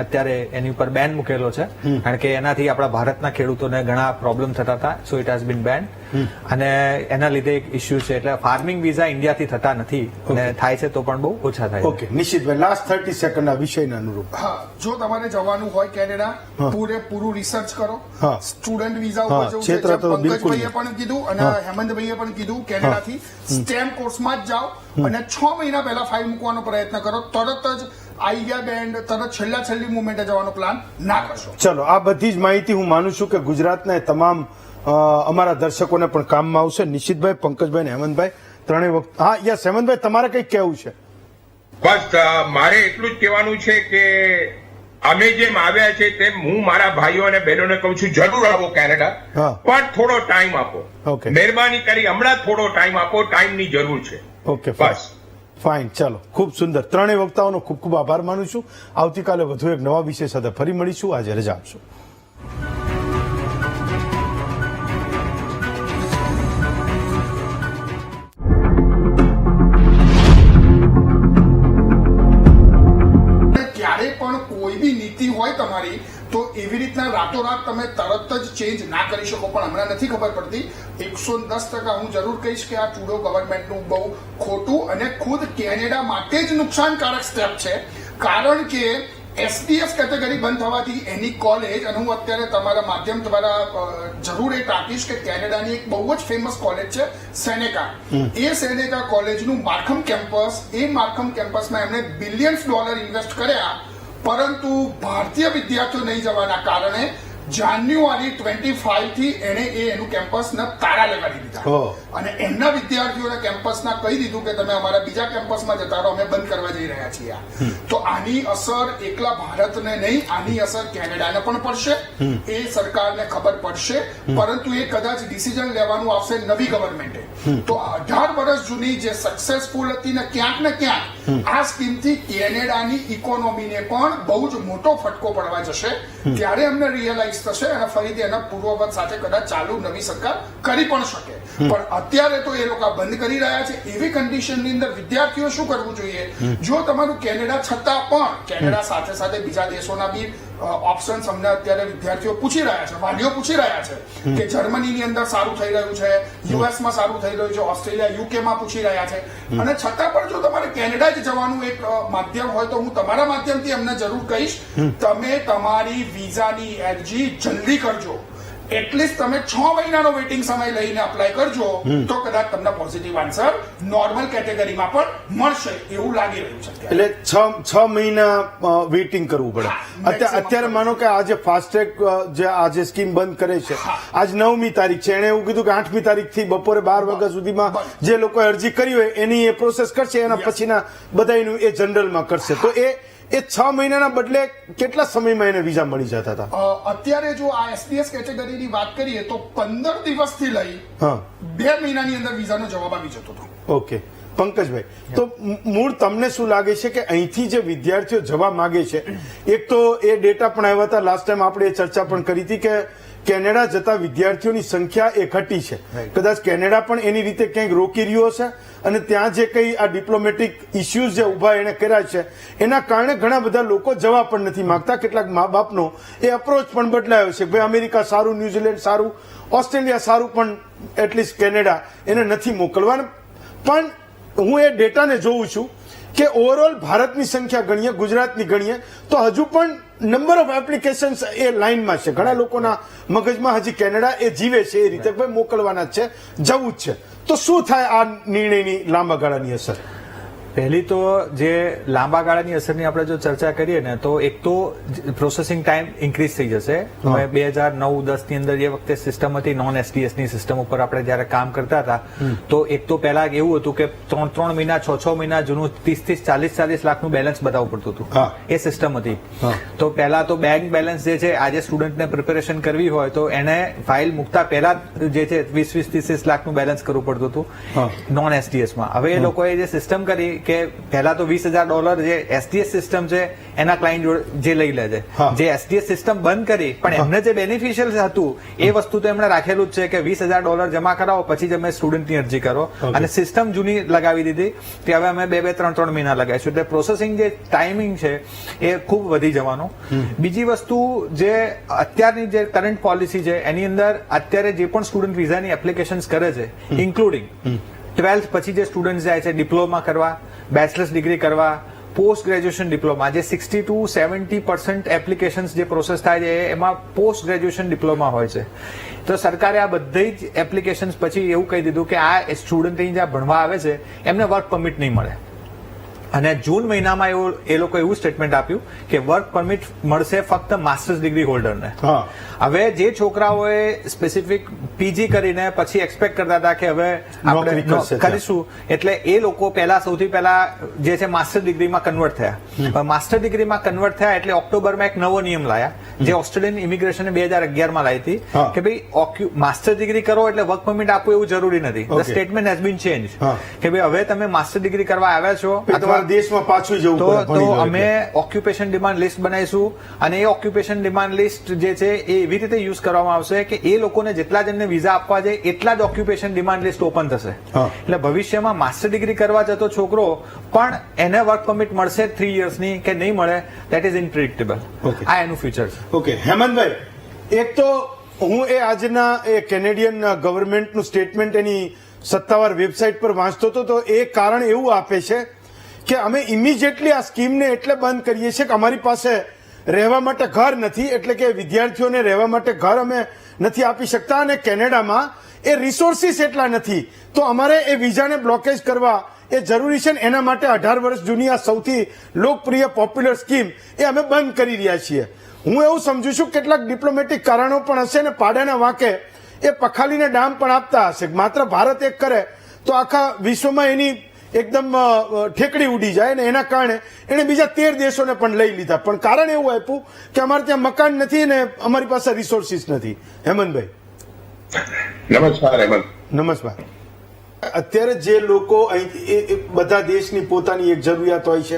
Speaker 3: અત્યારે એની ઉપર બેન મૂકેલો છે કારણ કે એનાથી આપણા ભારતના ખેડૂતોને ઘણા પ્રોબ્લેમ થતા હતા. સો ઇટ હેઝ બીન બેન અને એના લીધે એક ઇસ્યુ છે. એટલે ફાર્મિંગ વિઝા ઇન્ડિયાથી થતા નથી અને થાય છે તો પણ બહુ ઓછા થાય છે.
Speaker 1: ઓકે નિશિતભાઈ, લાસ્ટ 30 સેકન્ડ આ વિષયના અનુરૂપ.
Speaker 2: હા, જો તમારે જવાનું હોય કેનેડા,
Speaker 1: હા.
Speaker 2: પૂરેપૂરું રિસર્ચ કરો.
Speaker 1: હા.
Speaker 2: સ્ટુડન્ટ વિઝા
Speaker 1: હા,
Speaker 2: ઉપર જવું છે,
Speaker 1: છેતરા તો
Speaker 2: જેમ
Speaker 1: બિલકુલ
Speaker 2: પંકજભાઈએ
Speaker 1: નહીં.
Speaker 2: પણ કીધું અને
Speaker 1: હા.
Speaker 2: હેમંતભાઈએ પણ કીધું, કેનેડાથી સ્ટેમ કોર્સમાં જ જાઓ અને 6 મહિના પહેલા ફાઇલ મૂકવાનો પ્રયત્ન કરો. તરત જ આઈડિયા બેન્ડ, તરત છેલ્લી મુવમેન્ટે જવાનો પ્લાન ના કરશો.
Speaker 1: ચલો, આ બધી જ માહિતી હું માનું છું કે ગુજરાતના તમામ અમારા દર્શકોને પણ કામમાં આવશે. નિશિતભાઈ, પંકજભાઈ અને હેમંતભાઈ ત્રણેય વખત. હા યસ, હેમંતભાઈ તમારે કંઈક કહેવું છે?
Speaker 4: બસ મારે એટલું જ કહેવાનું છે કે અમે જેમ આવ્યા છે તેમ હું મારા ભાઈઓ અને બહેનોને કહું છું, જરૂર આવો કેનેડા,
Speaker 1: હા.
Speaker 4: પણ થોડો ટાઈમ આપો.
Speaker 1: Okay.
Speaker 4: મહેરબાની કરી હમણાં થોડો ટાઈમ આપો, ટાઈમની જરૂર છે.
Speaker 1: ઓકે
Speaker 4: બસ.
Speaker 1: ફાઇન. ચાલો, ખૂબ સુંદર. ત્રણેય વક્તાઓનો ખૂબ ખૂબ આભાર માનું છું. આવતીકાલે વધુ એક નવા વિષય સાથે ફરી મળીશું. આજે રજા આપશો.
Speaker 2: ક્યારે પણ કોઈ બી નીતિ હોય તમારી તો એવી રીતના રાતોરાત તમે તરત જ ચેન્જ ના કરી શકો. પણ હમણાં નથી ખબર પડતી. 110% હું જરૂર કહીશ કે આ ટ્રુડો ગવર્મેન્ટનું બહુ ખોટું અને ખુદ કેનેડા માટે જ નુકસાનકારક સ્ટેપ છે. કારણ કે એસડીએસ કેટેગરી બંધ થવાથી એની કોલેજ, અને હું અત્યારે તમારા માધ્યમ દ્વારા જરૂર એ ટાંકીશ કે કેનેડાની એક બહુ જ ફેમસ કોલેજ છે સેનેકા. એ સેનેકા કોલેજનું માર્ખમ કેમ્પસ, એ માર્ખમ કેમ્પસમાં એમણે બિલિયન્સ ડોલર ઇન્વેસ્ટ કર્યા, પરંતુ ભારતીય વિદ્યાર્થીઓ નહીં જવાના કારણે જાન્યુઆરી 25 થી એનું કેમ્પસના તાળા લગાડી દીધા.
Speaker 1: ઓહ.
Speaker 2: અને એમના વિદ્યાર્થીઓને કેમ્પસના કહી દીધું કે તમે અમારા બીજા કેમ્પસમાં જતા રહો, અમે બંધ કરવા જઈ રહ્યા છીએ. તો આની અસર એકલા ભારતને નહીં, આની અસર કેનેડાને પણ પડશે. એ સરકારને ખબર પડશે, પરંતુ એ કદાચ ડિસિઝન લેવાનું આવશે નવી ગવર્મેન્ટે. તો 18 વર્ષ જૂની જે સક્સેસફુલ હતી ને ક્યાંક આ સ્કીમથી કેનેડાની ઇકોનોમીને પણ બહુ જ મોટો ફટકો પડવા જશે. ત્યારે અમને રિયલાઇઝ થશે અને ફરીથી એના પૂર્વવત સાથે કદાચ ચાલુ નવી સરકાર કરી પણ શકે. પણ અત્યારે તો એ લોકો બંધ કરી રહ્યા છે. એવી કન્ડિશનની અંદર વિદ્યાર્થીઓ શું કરવું જોઈએ? જો તમારું કેનેડા છતાં પણ કેનેડા સાથે સાથે બીજા દેશોના બી ઓપ્શન્સ અમને અત્યારે વિદ્યાર્થીઓ પૂછી રહ્યા છે, વાલીઓ પૂછી રહ્યા છે કે જર્મનીની અંદર સારું થઈ રહ્યું છે, યુએસમાં સારું થઈ રહ્યું છે, ઓસ્ટ્રેલિયા, યુકેમાં પૂછી રહ્યા છે. અને છતાં પણ જો તમારે કેનેડા જ જવાનું એક માધ્યમ હોય તો હું તમારા માધ્યમથી અમને જરૂર કહીશ, તમે તમારી વિઝાની અરજી જલ્દી કરજો. એટલીસ્ટ તમે 6 મહિનાનો વેઇટિંગ સમય લઈને અપ્લાય કરજો તો કદાચ તમને પોઝિટિવ આન્સર નોર્મલ કેટેગરીમાં પણ મળશે એવું લાગી રહ્યું છે.
Speaker 1: એટલે 6 મહિના વેઇટિંગ કરવું પડે. અત્યારે માનો કે આજે ફાસ્ટ ટ્રેક જે આજે સ્કીમ બંધ કરે છે, આજ 9મી તારીખ છે, એને એવું કીધું કે 8મી તારીખથી બપોરે 12 વાગ્યા સુધીમાં જે લોકોએ અરજી કરી હોય એની એ પ્રોસેસ કરશે, એના પછીના બધાનું એ જનરલમાં કરશે. તો એ 6 મહિનાના બદલે કેટલા સમયમાં એને વિઝા મળી જતા હતા?
Speaker 2: અત્યારે જો આ એસડીએસ કેટેગરીની વાત કરીએ તો 15 દિવસથી લઈ
Speaker 1: હા
Speaker 2: 2 મહિનાની અંદર વિઝાનો જવાબ આવી જતો હતો.
Speaker 1: ઓકે પંકજભાઈ, તો મૂળ તમને શું લાગે છે કે અહીંથી જે વિદ્યાર્થીઓ જવા માંગે છે, એક તો એ ડેટા પણ આવ્યા હતા લાસ્ટ ટાઈમ આપણે એ ચર્ચા પણ કરી હતી કે કેનેડા જતા વિદ્યાર્થીઓની સંખ્યા એ ઘટી છે. કદાચ કેનેડા પણ એની રીતે ક્યાંક રોકી રહ્યો છે અને ત્યાં જે કઈ આ ડિપ્લોમેટિક ઇસ્યુઝ જે ઉભા એને કર્યા છે એના કારણે ઘણા બધા લોકો જવા પણ નથી માંગતા. કેટલાક મા બાપનો એ અપ્રોચ પણ બદલાયો છે, ભાઈ અમેરિકા સારું, ન્યુઝીલેન્ડ સારું, ઓસ્ટ્રેલિયા સારું, પણ એટલીસ્ટ કેનેડા એને નથી મોકલવાના. પણ હું એ ડેટાને જોઉં છું કે ઓવરઓલ ભારતની સંખ્યા ગણીએ, ગુજરાતની ગણીએ તો હજુ પણ નંબર ઓફ એપ્લિકેશન્સ એ લાઇનમાં છે. ઘણા લોકોના મગજમાં હજી કેનેડા એ જીવે છે એ રીતે ભાઈ મોકલવાના જ છે, જવું જ છે. તો શું થાય આ નિર્ણયની લાંબા ગાળાની અસર?
Speaker 3: પહેલી તો જે લાંબા ગાળાની અસરની આપણે જો ચર્ચા કરીએ ને તો એક તો પ્રોસેસિંગ ટાઈમ ઇન્ક્રીઝ થઈ જશે. હવે 2009-10 ની અંદર જે વખતે સિસ્ટમ હતી નોન એસટીએસ ની સિસ્ટમ ઉપર આપણે જયારે કામ કરતા હતા તો એક તો પહેલા એવું હતું કે 3 મહિના 6 મહિના જૂનું 30-40 લાખનું બેલેન્સ બતાવવું પડતું હતું. એ સિસ્ટમ હતી. તો પહેલા તો બેંક બેલેન્સ જે છે આજે સ્ટુડન્ટને પ્રિપેરેશન કરવી હોય તો એને ફાઇલ મૂકતા પહેલા જે છે 20-30 લાખનું બેલેન્સ કરવું પડતું હતું નોન એસટીએસમાં. હવે એ લોકોએ જે સિસ્ટમ કરી કે પહેલા તો $20,000 જે એસટીએસ સિસ્ટમ છે એના ક્લાયન્ટ જોડે જે લઈ લે છે, જે એસટીએસ સિસ્ટમ બંધ કરી પણ એમને જે બેનિફિશિયલ હતું એ વસ્તુ તો એમણે રાખેલું જ છે કે $20,000 જમા કરાવો પછી જ અમે સ્ટુડન્ટની અરજી કરો અને સિસ્ટમ જૂની લગાવી દીધી કે હવે અમે 2-3 મહિના લગાવીશું. એટલે પ્રોસેસિંગ જે ટાઈમિંગ છે એ ખૂબ વધી જવાનું. બીજી વસ્તુ જે અત્યારની જે કરંટ પોલિસી છે એની અંદર અત્યારે જે પણ સ્ટુડન્ટ વિઝાની એપ્લિકેશન્સ કરે છે ઇન્ક્લુડિંગ 12th પછી જે સ્ટુડન્ટ જાય છે ડિપ્લોમા કરવા, બેચલર્સ ડિગ્રી કરવા, પોસ્ટ ગ્રેજ્યુએશન ડિપ્લોમા, જે 60-70% એપ્લિકેશન્સ જે પ્રોસેસ થાય છે એમાં પોસ્ટ ગ્રેજ્યુએશન ડિપ્લોમા હોય છે. તો સરકારે આ બધી જ એપ્લિકેશન્સ પછી એવું કહી દીધું કે આ સ્ટુડન્ટ જ્યાં ભણવા આવે છે એમને વર્ક પરમિટ નહીં મળે. અને જૂન મહિનામાં એ લોકો એવું સ્ટેટમેન્ટ આપ્યું કે વર્ક પરમિટ મળશે ફક્ત માસ્ટર્સ ડિગ્રી હોલ્ડરને. હવે જે છોકરાઓએ સ્પેસિફિક પીજી કરીને પછી એક્સપેક્ટ કરતા હતા કે હવે આપણે કરીશું એટલે એ લોકો સૌથી પહેલા જે છે માસ્ટર ડિગ્રીમાં કન્વર્ટ થયા. માસ્ટર ડિગ્રીમાં કન્વર્ટ થયા એટલે ઓક્ટોબરમાં એક નવો નિયમ લાયા જે ઓસ્ટ્રેલિયન ઇમિગ્રેશને 2011માં લાવી હતી કે ભાઈ માસ્ટર ડિગ્રી કરો એટલે વર્ક પરમિટ આપવું એવું જરૂરી નથી. The statement has been change કે ભાઈ હવે તમે માસ્ટર ડિગ્રી કરવા આવ્યા છો અથવા
Speaker 1: દેશમાં પાછું જવું
Speaker 3: તો અમે ઓક્યુપેશન ડિમાન્ડ લિસ્ટ બનાવીશું અને એ ઓક્યુપેશન ડિમાન્ડ લિસ્ટ જે છે એ એવી રીતે યુઝ કરવામાં આવશે કે એ લોકોને જેટલા જ એમને વિઝા આપવા છે એટલા જ ઓક્યુપેશન ડિમાન્ડ લિસ્ટ ઓપન થશે. એટલે ભવિષ્યમાં માસ્ટર ડિગ્રી કરવા જતો છોકરો પણ એને વર્ક પરમિટ મળશે 3 yearsની કે નહીં મળે દેટ ઇઝ ઇનપ્રિડિક્ટેબલ. આ એનું ફ્યુચર છે.
Speaker 1: ઓકે હેમંતભાઈ, એક તો હું એ આજના એ કેનેડિયન ગવર્મેન્ટનું સ્ટેટમેન્ટ એની સત્તાવાર વેબસાઇટ પર વાંચતો હતો તો એ કારણ એવું આપે છે કે અમે ઇમિડિયેટલી આ સ્કીમને એટલે બંધ કરીએ છીએ કે અમારી પાસે રહેવા માટે ઘર નથી, એટલે કે વિદ્યાર્થીઓને રહેવા માટે ઘર અમે નથી આપી શકતા અને કેનેડામાં એ રિસોર્સિસ એટલા નથી તો અમારે એ વિઝાને બ્લોકેજ કરવા એ જરૂરી છે ને એના માટે 18 વર્ષ જૂની આ સૌથી લોકપ્રિય પોપ્યુલર સ્કીમ એ અમે બંધ કરી રહ્યા છીએ. હું એવું સમજુ છું કેટલાક ડિપ્લોમેટિક કારણો પણ હશે ને પાડાના વાંકે એ પખાલીને ડામ પણ આપતા હશે. માત્ર ભારત એક કરે તો આખા વિશ્વમાં એની એકદમ ઠેકડી ઉડી જાય ને એના કારણે એને બીજા 13 દેશોને પણ લઈ લીધા. પણ કારણ એવું આપ્યું કે અમારે ત્યાં મકાન નથી ને અમારી પાસે રિસોર્સિસ નથી. હેમંતભાઈ
Speaker 4: નમસ્કાર. હેમંત
Speaker 1: નમસ્કાર. અત્યારે જે લોકો બધા દેશની પોતાની એક જરૂરિયાત હોય છે.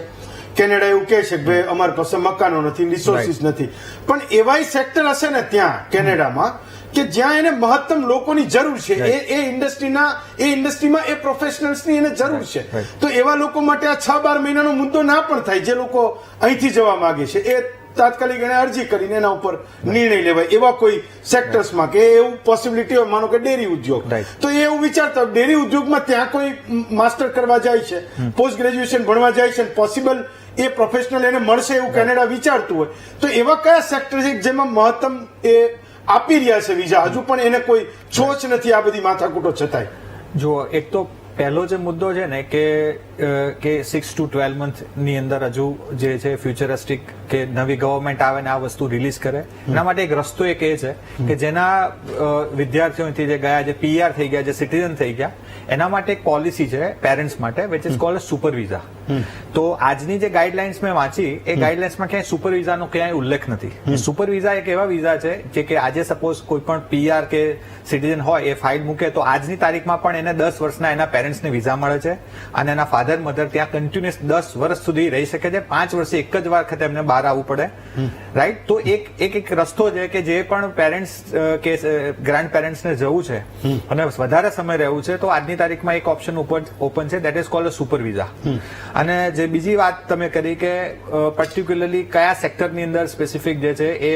Speaker 1: કેનેડા એવું કહે છે કે ભાઈ અમારી પાસે મકાનો નથી, રિસોર્સિસ નથી, પણ એવાય સેક્ટર હશે ને ત્યાં કેનેડામાં કે જ્યાં એને મહત્તમ લોકોની જરૂર છે. એ ઇન્ડસ્ટ્રીમાં એ પ્રોફેશનલ્સની એને જરૂર છે. તો એવા લોકો માટે આ 6-12 મહિનાનો મુદ્દો ના પણ થાય. જે લોકો અહીંથી જવા માંગે છે એ તાત્કાલિક એને અરજી કરીને એના ઉપર નિર્ણય લેવાય. એવા કોઈ સેક્ટર્સમાં કે એવું પોસિબિલિટી હોય, માનો કે ડેરી ઉદ્યોગ, તો એ એવું વિચારતા ડેરી ઉદ્યોગમાં ત્યાં કોઈ માસ્ટર કરવા જાય છે, પોસ્ટ ગ્રેજ્યુએશન ભણવા જાય છે, પોસિબલ એ પ્રોફેશનલ એને મળશે એવું કેનેડા વિચારતું હોય તો એવા કયા સેક્ટર છે જેમાં મહત્તમ એ આપી રહ્યા છે વિઝા, હજુ પણ એને કોઈ છોચ નથી આ બધી માથાકૂટો છતાંય?
Speaker 3: જો એક તો પહેલો જે મુદ્દો છે ને કે 6 to 12 month ની અંદર હજુ જે છે ફ્યુચરિસ્ટિક કે નવી ગવર્મેન્ટ આવે ને આ વસ્તુ રિલીઝ કરે એના માટે એક રસ્તો એક એ છે કે જેના વિદ્યાર્થીઓથી જે ગયા, જે પીઆર થઈ ગયા, જે સિટીઝન થઈ ગયા એના માટે એક પોલિસી છે પેરેન્ટ્સ માટે which is called super visa. તો આજની જે ગાઈડલાઇન્સ મેં વાંચી એ ગાઈડલાઇન્સમાં ક્યાંય સુપર વિઝાનો ક્યાંય ઉલ્લેખ નથી. સુપર વિઝા એક એવા વિઝા છે જે કે આજે સપોઝ કોઈ પણ પીઆર કે સિટીઝન હોય એ ફાઇલ મૂકે તો આજની તારીખમાં પણ એને 10 વર્ષના એના પેરેન્ટ્સને વિઝા મળે છે અને એના ફાધર મધર ત્યાં કન્ટિન્યુઅસ 10 વર્ષ સુધી રહી શકે છે. 5 વર્ષે એક જ વખત એમને બહાર આવવું પડે. રાઈટ. તો એક રસ્તો છે કે જે પણ પેરેન્ટ્સ કે ગ્રાન્ડ પેરેન્ટ્સને જવું છે અને વધારે સમય રહેવું છે તો આજની તારીખમાં એક ઓપ્શન ઓપન છે that is called a super visa. અને જે બીજી વાત તમે કરી કે પર્ટિક્યુલરલી કયા સેક્ટરની અંદર સ્પેસિફિક જે છે એ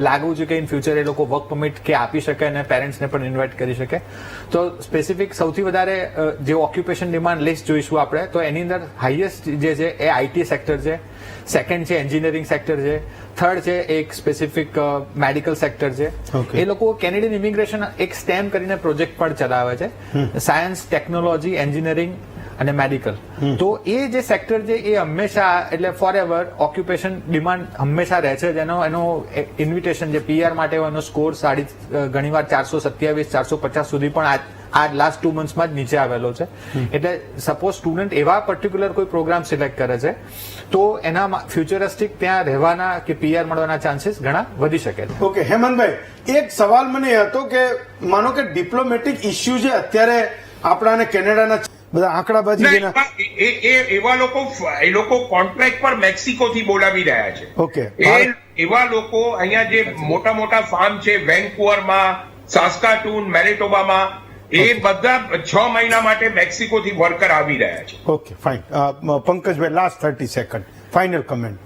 Speaker 3: લાગુ છે કે ઇન ફ્યુચર એ લોકો વર્ક પરમિટ કે આપી શકે અને પેરેન્ટ્સને પણ ઇન્વાઇટ કરી શકે. તો સ્પેસિફિક સૌથી વધારે જે ઓક્યુપેશન ડિમાન્ડ લિસ્ટ જોઈશું આપણે તો એની અંદર હાઈએસ્ટ જે છે એ આઈટી સેક્ટર છે, સેકન્ડ છે એન્જિનિયરિંગ સેક્ટર છે, થર્ડ છે એક સ્પેસિફિક મેડિકલ સેક્ટર છે. એ લોકો કેનેડિયન ઇમિગ્રેશન એક સ્ટેમ કરીને પ્રોજેક્ટ પણ ચલાવે છે. સાયન્સ, ટેકનોલોજી, એન્જિનિયરિંગ અને મેડિકલ. તો એ જે સેક્ટર છે એ હંમેશા એટલે ફોર એવર ઓક્યુપેશન ડિમાન્ડ હંમેશા રહે છે. એનો ઇન્વિટેશન જે પીઆર માટે એનો સ્કોર ઘણીવાર 427 450 સુધી પણ આ લાસ્ટ 2 મંથ્સમાં જ નીચે આવેલો છે. એટલે સપોઝ સ્ટુડન્ટ એવા પર્ટિક્યુલર કોઈ પ્રોગ્રામ સિલેક્ટ કરે છે તો એના ફ્યુચરિસ્ટિક ત્યાં રહેવાના કે પીઆર મળવાના ચાન્સીસ ઘણા વધી શકે છે.
Speaker 1: ઓકે હેમંતભાઈ, એક સવાલ મને એ હતો કે માનો કે ડિપ્લોમેટિક ઇસ્યુ છે અત્યારે આપણા અને કેનેડાના બધા આંકડાબાજી જેના
Speaker 4: એ લોકો કોન્ટ્રાક્ટ પર મેક્સિકો થી બોલાવી રહ્યા છે.
Speaker 1: ઓકે,
Speaker 4: એવા લોકો અહીંયા જે મોટા મોટા ફાર્મ છે વેન્કુવરમાં, સાસ્કાટૂન, મેનિટોબામાં, એ બધા 6 મહિના માટે મેક્સિકો થી વર્કર આવી રહ્યા છે.
Speaker 1: Okay fine. Pankajbhai, last 30 second final comment.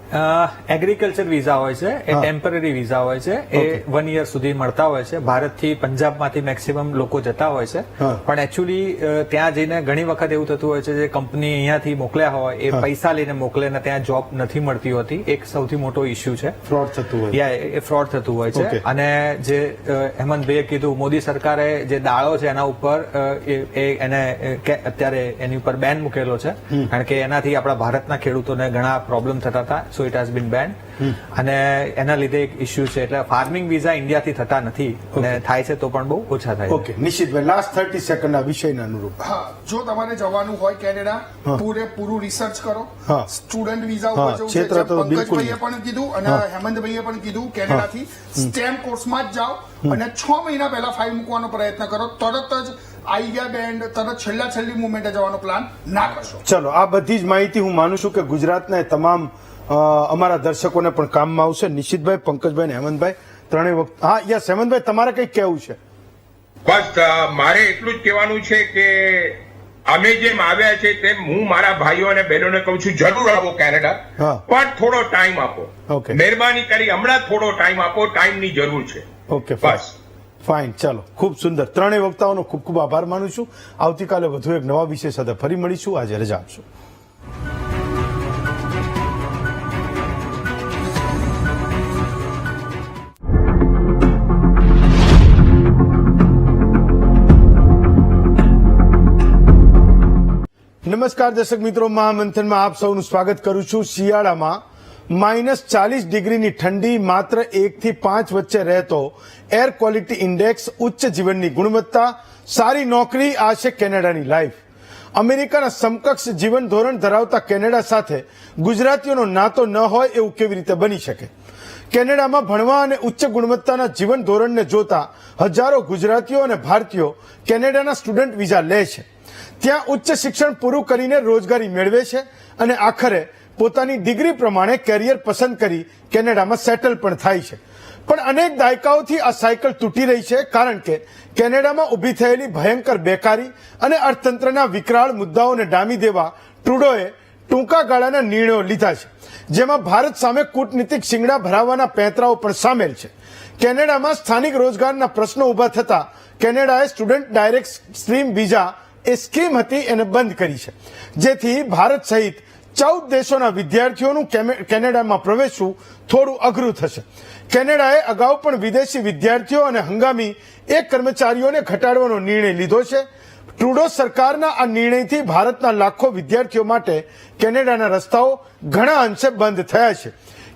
Speaker 3: Agriculture visa હોય છે એ ટેમ્પરરી વિઝા હોય છે. એ 1 યર સુધી મળતા હોય છે. ભારતથી પંજાબમાંથી મેક્સિમમ લોકો જતા હોય છે. પણ એકચ્યુઅલી ત્યાં જઈને ઘણી વખત એવું થતું હોય છે જે કંપની અહીંયાથી મોકલ્યા હોય એ પૈસા લઈને મોકલે ને ત્યાં જોબ નથી મળતી હોતી. એક સૌથી મોટો ઇસ્યુ છે.
Speaker 1: ફ્રોડ થતું હોય.
Speaker 3: એ ફ્રોડ થતું હોય છે. અને જે હેમંતભાઈએ કીધું, મોદી સરકારે જે દાળો છે એના ઉપર એને અત્યારે એની ઉપર બેન મૂકેલો છે. કારણ કે એનાથી આપણા ભારતના ખેડૂતોને ઘણા પ્રોબ્લેમ થતા હતા. So it has been band. અને એના લીધે એક ઇસ્યુ છે. એટલે ફાર્મિંગ વિઝા ઇન્ડિયાથી થતા નથી અને થાય છે તો પણ બહુ ઓછા થાય.
Speaker 1: ઓકે નિશિતભાઈ, લાસ્ટ 30 સેકન્ડ આ વિષયના અનુરૂપ.
Speaker 2: હા, જો તમારે જવાનું હોય કેનેડા, પૂરેપૂરું રિસર્ચ કરો. સ્ટુડન્ટ વિઝા ઉપર જવું છે, પંકજભાઈએ પણ કીધું અને હેમંતભાઈએ પણ કીધું, કેનેડાથી સ્ટેમ કોર્સમાં જ જાઓ અને 6 મહિના પહેલા ફાઇલ મૂકવાનો પ્રયત્ન કરો. તરત જ આઈડિયા બેન્ડ, તરત છેલ્લી મુવમેન્ટે જવાનો પ્લાન ના કરશો.
Speaker 1: ચલો, આ બધી જ માહિતી હું માનું છું કે ગુજરાતના તમામ અમારા દર્શકોને પણ કામમાં આવશે. નિશિતભાઈ, પંકજભાઈ અને હેમંતભાઈ ત્રણેય વખત. હા યસ હેમંતભાઈ, તમારે કંઈક કહેવું છે?
Speaker 4: બસ મારે એટલું જ કહેવાનું છે કે અમે જેમ આવ્યા છે તેમ હું મારા ભાઈઓ અને બહેનોને કહું છું, જરૂર આવો કેનેડા, પણ થોડો ટાઈમ આપો. મહેરબાની કરી હમણાં થોડો ટાઈમ આપો. ટાઈમની જરૂર છે.
Speaker 1: ઓકે બસ ફાઇન. ચાલો, ખૂબ સુંદર. ત્રણેય વક્તાઓનો ખૂબ ખૂબ આભાર માનું છું. આવતીકાલે વધુ એક નવા વિષય સાથે ફરી મળીશું. આજે રજા આપશું. નમસ્કાર દર્શક મિત્રો, મહામંથનમાં આપ સૌનું સ્વાગત કરું છું. શિયાળામાં -40 ડિગ્રીની ઠંડી, માત્ર 1 થી 5 વચ્ચે રહેતો એર ક્વોલિટી ઇન્ડેક્સ, ઉચ્ચ જીવનની ગુણવત્તા, સારી નોકરી, આ છે કેનેડાની લાઈફ. અમેરિકાના સમકક્ષ જીવન ધોરણ ધરાવતા કેનેડા સાથે ગુજરાતીઓનો નાતો ન હોય એવું કેવી રીતે બની શકે? કેનેડામાં ભણવા અને ઉચ્ચ ગુણવત્તાના જીવન ધોરણને જોતા હજારો ગુજરાતીઓ અને ભારતીયો કેનેડાના સ્ટુડન્ટ વિઝા લે છે. ત્યાં ઉચ્ચ શિક્ષણ પૂરું કરીને રોજગારી મેળવે છે અને આખરે પોતાની ડિગ્રી પ્રમાણે કેરિયર પસંદ કરી કેનેડામાં સેટલ પણ થાય છે. પણ અનેક દાયકાઓથી આ સાયકલ તૂટી રહી છે, કારણ કે કેનેડામાં ઊભી થયેલી ભયંકર બેકારી અને અર્થતંત્રના વિકરાળ મુદ્દાઓને ડામી દેવા ટ્રુડોએ ટૂંકા ગાળાના નિર્ણયો લીધા છે, જેમાં ભારત સામે કૂટનીતિક શિંગડા ભરાવવાના પેંતરાઓ પણ સામેલ છે. કેનેડામાં સ્થાનિક રોજગારના પ્રશ્નો ઉભા થતા કેનેડાએ સ્ટુડન્ટ ડાયરેક્ટ સ્ટ્રીમ વિઝા એ સ્કીમ હતી એને બંધ કરી છે, જેથી ભારત સહિત 14 દેશોના વિદ્યાર્થીઓનું કેનેડામાં પ્રવેશવું થોડું અઘરું થશે. કેનેડાએ અગાઉ પણ વિદેશી વિદ્યાર્થીઓ અને હંગામી કર્મચારીઓને ઘટાડવાનો નિર્ણય લીધો છે. ટ્રુડો સરકારના આ નિર્ણયથી ભારતના લાખો વિદ્યાર્થીઓ માટે કેનેડાના રસ્તાઓ ઘણા અંશે બંધ થયા છે.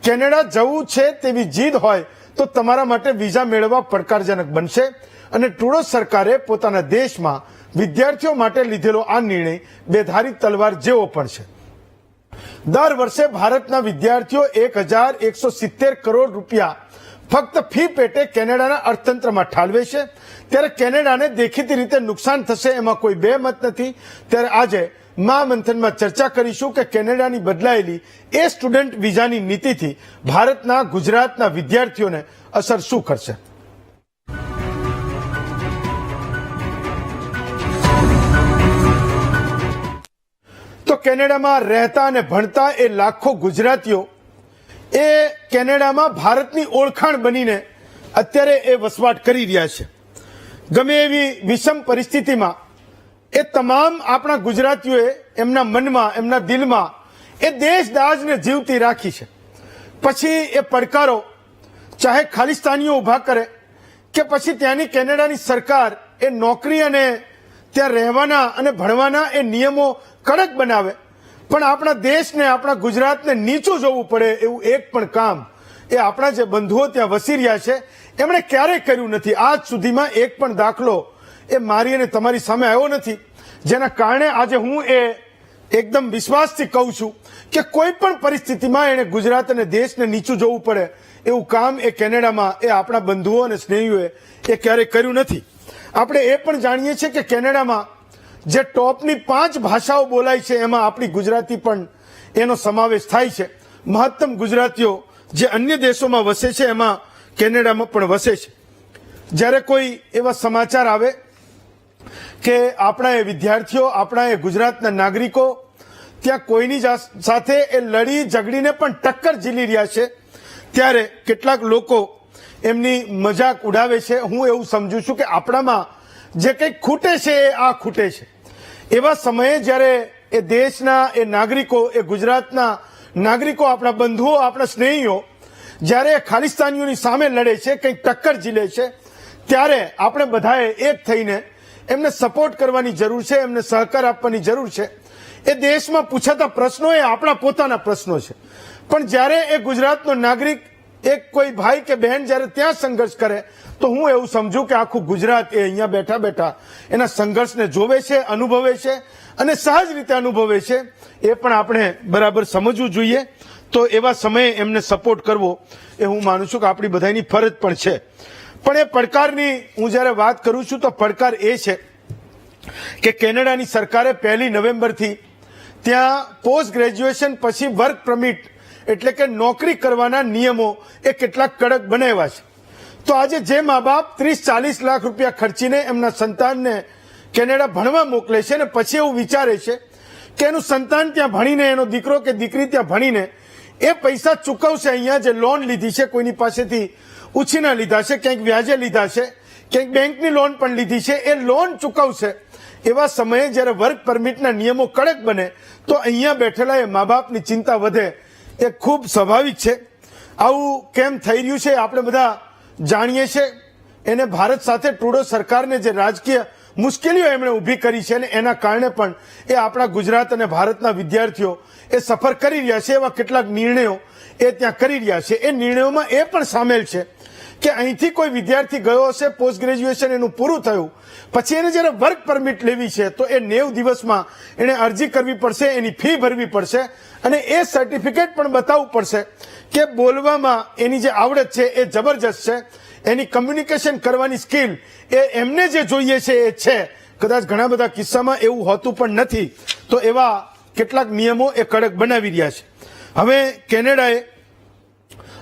Speaker 1: કેનેડા જવું છે તેવી જીદ હોય તો તમારા માટે વિઝા મેળવવા પડકારજનક બનશે અને ટ્રુડો સરકારે પોતાના દેશમાં વિદ્યાર્થીઓ માટે લીધેલો આ નિર્ણય બેધારી તલવાર જેવો પણ છે. દર વર્ષે ભારતના વિદ્યાર્થીઓ 1170 કરોડ રૂપિયા ફક્ત ફી પેટે કેનેડાના અર્થતંત્રમાં ઠાલવે છે. ત્યારે કેનેડાને દેખીતી રીતે નુકસાન થશે એમાં કોઈ બે મત નથી. ત્યારે આજે મહામંથનમાં ચર્ચા કરીશું કે કેનેડાની બદલાયેલી એ સ્ટુડન્ટ વિઝાની નીતિથી ભારતના ગુજરાતના વિદ્યાર્થીઓને અસર શું કરશે. તો કેનેડામાં રહેતા અને ભણતા એ લાખો ગુજરાતીઓ એ કેનેડામાં ભારતની ઓળખાણ બનીને અત્યારે એ વસવાટ કરી રહ્યા છે. ગમે એવી વિષમ પરિસ્થિતિમાં એ તમામ આપણા ગુજરાતીઓએ એમના મનમાં, એમના દિલમાં એ દેશદાઝને જીવતી રાખી છે. પછી એ પડકારો ચાહે ખાલિસ્તાનીઓ ઉભા કરે કે પછી ત્યાંની કેનેડાની સરકાર એ નોકરી અને ત્યાં રહેવાના અને ભણવાના એ નિયમો કડક બનાવે, પણ આપણા દેશને, આપણા ગુજરાતને નીચું જોવું પડે એવું એક પણ કામ એ આપણા જે બંધુઓ ત્યાં વસી રહ્યા છે એમણે ક્યારેય કર્યું નથી. આજ સુધીમાં એક પણ દાખલો એ મારી અને તમારી સામે આવ્યો નથી, જેના કારણે આજે હું એ એકદમ વિશ્વાસથી કહું છું કે કોઈ પણ પરિસ્થિતિમાં એને ગુજરાત અને દેશને નીચું જોવું પડે એવું કામ એ કેનેડામાં એ આપણા બંધુઓ અને સ્નેહીઓએ એ ક્યારેય કર્યું નથી. આપણે એ પણ જાણીએ છીએ કે કેનેડામાં જે ટોપની 5 ભાષાઓ બોલાય છે એમાં આપણી ગુજરાતી પણ એનો સમાવેશ થાય છે. મહત્તમ ગુજરાતીઓ જે અન્ય દેશોમાં વસે છે એમાં કેનેડામાં પણ વસે છે. જ્યારે કોઈ એવા સમાચાર આવે કે આપણા એ વિદ્યાર્થીઓ, આપણા એ ગુજરાતના નાગરિકો ત્યાં કોઈની સાથે એ લડી ઝઘડીને પણ ટક્કર ઝીલી રહ્યા છે, ત્યારે કેટલાક લોકો એમની મજાક ઉડાવે છે. હું એવું સમજુ છું કે આપણામાં જે કંઈક ખૂટે છે એ આ ખૂટે છે. એવા સમયે જ્યારે એ દેશના એ નાગરિકો, એ ગુજરાતના નાગરિકો, આપણા બંધુઓ, આપણા સ્નેહીઓ જ્યારે ખાલિસ્તાનીઓની સામે લડે છે, કંઈક ટક્કર ઝીલે છે, ત્યારે આપણે બધાએ એક થઈને એમને સપોર્ટ કરવાની જરૂર છે, એમને સહકાર આપવાની જરૂર છે. એ દેશમાં પૂછાતા પ્રશ્નો એ આપણા પોતાના પ્રશ્નો છે, પણ જ્યારે એ ગુજરાતનો નાગરિક, એક કોઈ ભાઈ કે બહેન જ્યારે ત્યાં સંઘર્ષ કરે તો હું એવું સમજુ કે આખું ગુજરાત એ અહીંયા બેઠા બેઠા એના સંઘર્ષને જોવે છે, અનુભવે છે અને સહજ રીતે અનુભવે છે. એ પણ આપણે બરાબર સમજવું જોઈએ. તો એવા સમયે એમને સપોર્ટ કરવો એ હું માનું છું કે આપણી બધાની ફરજ પણ છે. પણ એ પડકારની હું જ્યારે વાત કરું છું તો પડકાર એ છે કે કેનેડાની સરકારે 1 નવેમ્બરથી ત્યાં પોસ્ટ ગ્રેજ્યુએશન પછી વર્ક પરમિટ એટલે કે નોકરી કરવાના નિયમો એ કેટલાક કડક બનાવ્યા છે. તો આજે જે મા બાપ 30-40 લાખ રૂપિયા ખર્ચીને એમના સંતાનને કેનેડા ભણવા મોકલે છે અને પછી એવું વિચારે છે કે એનું સંતાન ત્યાં ભણીને, એનો દીકરો કે દીકરી ત્યાં ભણીને એ પૈસા ચૂકવશે, અહીંયા જે લોન લીધી છે કોઈની પાસેથી ઉછીના લીધા છે, ક્યાંક વ્યાજે લીધા છે, ક્યાંક બેંકની લોન પણ લીધી છે, એ લોન ચૂકવશે. એવા સમયે જ્યારે વર્ક પરમિટના નિયમો કડક બને તો અહીંયા બેઠેલા એ મા બાપની ચિંતા વધે એ ખૂબ સ્વાભાવિક છે. આવું કેમ થઈ રહ્યું છે આપણે બધા જાણીએ છીએ. એને ભારત સાથે ટ્રુડો સરકારને જે રાજકીય મુશ્કેલીઓ એમણે ઊભી કરી છે અને એના કારણે પણ એ આપણા ગુજરાત અને ભારતના વિદ્યાર્થીઓ એ સફર કરી રહ્યા છે. એવા કેટલાક નિર્ણયો એ ત્યાં કરી રહ્યા છે. એ નિર્ણયોમાં એ પણ સામેલ છે કે અહીંથી કોઈ વિદ્યાર્થી ગયો હશે, પોસ્ટ ગ્રેજ્યુએશન એનું પૂરું થયું, પછી એને જ્યારે વર્ક પરમિટ લેવી છે તો એ 90 દિવસમાં એને અરજી કરવી પડશે, એની ફી ભરવી પડશે અને એ સર્ટિફિકેટ પણ બતાવવું પડશે કે બોલવામાં એની જે આવડત છે એ જબરજસ્ત છે, એની કમ્યુનિકેશન કરવાની સ્કિલ એ એમને જે જોઈએ છે એ છે. કદાચ ઘણા બધા કિસ્સામાં એવું હોતું પણ નથી. તો એવા કેટલાક નિયમો એ કડક બનાવી રહ્યા છે. હવે કેનેડાએ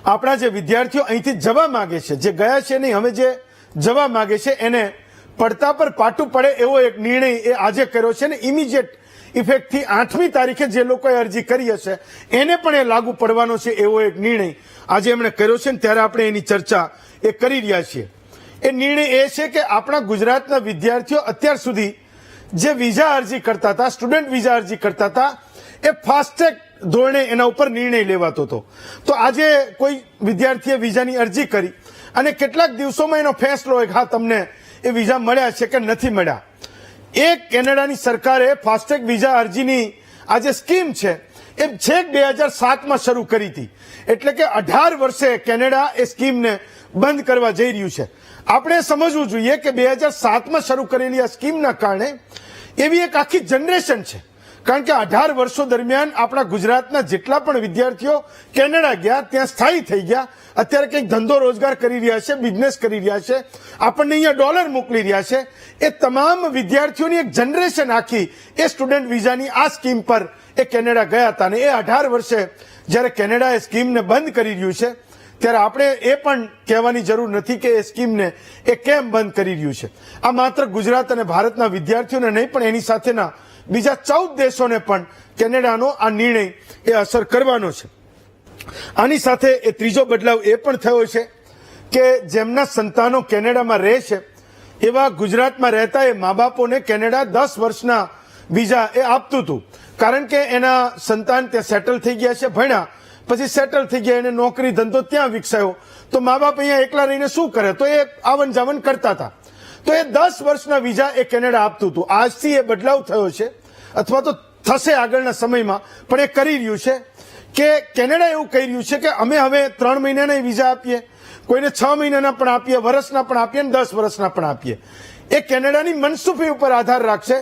Speaker 1: આપણા જે વિદ્યાર્થીઓ અહીંથી જવા માંગે છે, જે ગયા છે નહીં, હવે જે જવા માંગે છે એને પડતા પર પાટું પડે એવો એક નિર્ણય એ આજે કર્યો છે ને ઇમિડિયેટ ઇફેક્ટથી 8મી તારીખે જે લોકોએ અરજી કરી હશે એને પણ એ લાગુ પડવાનો છે એવો એક નિર્ણય આજે એમણે કર્યો છે ને ત્યારે આપણે એની ચર્ચા એ કરી રહ્યા છીએ. એ નિર્ણય એ છે કે આપણા ગુજરાતના વિદ્યાર્થીઓ અત્યાર સુધી જે વિઝા અરજી કરતા હતા, સ્ટુડન્ટ વિઝા અરજી કરતા હતા, એ ફાસ્ટ ટ્રેક ધોરણે એના ઉપર નિર્ણય લેવાતો હતો. તો આજે કોઈ વિદ્યાર્થીએ વિઝાની અરજી કરી અને કેટલાક દિવસોમાં એનો ફેસલો હોય હા તમને એ વિઝા મળ્યા છે કે નથી મળ્યા. એ કેનેડાની સરકારે ફાસ્ટેગ વિઝા અરજીની આ જે સ્કીમ છે એ છેક 2007માં શરૂ કરી હતી. એટલે કે 18 વર્ષે કેનેડા એ સ્કીમને બંધ કરવા જઈ રહ્યું છે. આપણે સમજવું જોઈએ કે 2007માં શરૂ કરેલી આ સ્કીમના કારણે એવી એક આખી જનરેશન છે, કારણ કે 18 વર્ષો દરમિયાન આપણા ગુજરાતના જેટલા પણ વિદ્યાર્થીઓ કેનેડા ગયા ત્યાં સ્થાયી થઈ ગયા, અત્યારે કંઈક ધંધો રોજગાર કરી રહ્યા છે, બિઝનેસ કરી રહ્યા છે, આપણને અહીંયા ડોલર મોકલી રહ્યા છે. એ તમામ વિદ્યાર્થીઓની એક જનરેશન આખી એ સ્ટુડન્ટ વિઝાની આ સ્કીમ પર એ કેનેડા ગયા હતા. અને એ 18 વર્ષે જ્યારે કેનેડા એ સ્કીમને બંધ કરી રહ્યું છે ત્યારે આપણે એ પણ કહેવાની જરૂર નથી કે એ સ્કીમને એ કેમ બંધ કરી રહ્યું છે. આ માત્ર ગુજરાત અને ભારતના વિદ્યાર્થીઓને નહીં પણ એની સાથેના બીજા 14 દેશોને પણ કેનેડાનો આ નિર્ણય એ અસર કરવાનો છે. આની સાથે એ ત્રીજો બદલાવ એ પણ થયો છે કે જેમના સંતાનો કેનેડામાં રહે છે એવા ગુજરાતમાં રહેતા એ મા બાપોને કેનેડા 10 વર્ષના વિઝા એ આપતું હતું, કારણ કે એના સંતાન ત્યાં સેટલ થઈ ગયા છે, ભણ્યા પછી સેટલ થઈ ગયા, એને નોકરી ધંધો ત્યાં વિકસાયો, તો મા બાપ અહીંયા એકલા રહીને શું કરે, તો એ આવન જાવન કરતા હતા. તો એ 10 વર્ષના વિઝા એ કેનેડા આપતું હતું. આજથી એ બદલાવ થયો છે અથવા તો થશે આગળના સમયમાં, પણ એ કરી રહ્યું છે કે કેનેડા એવું કહી રહ્યું છે કે અમે હવે 3 મહિનાના વિઝા આપીએ, કોઈને 6 મહિનાના પણ આપીએ, વર્ષના પણ આપીએ અને 10 વર્ષના પણ આપીએ. એ કેનેડાની મનસુફી ઉપર આધાર રાખશે.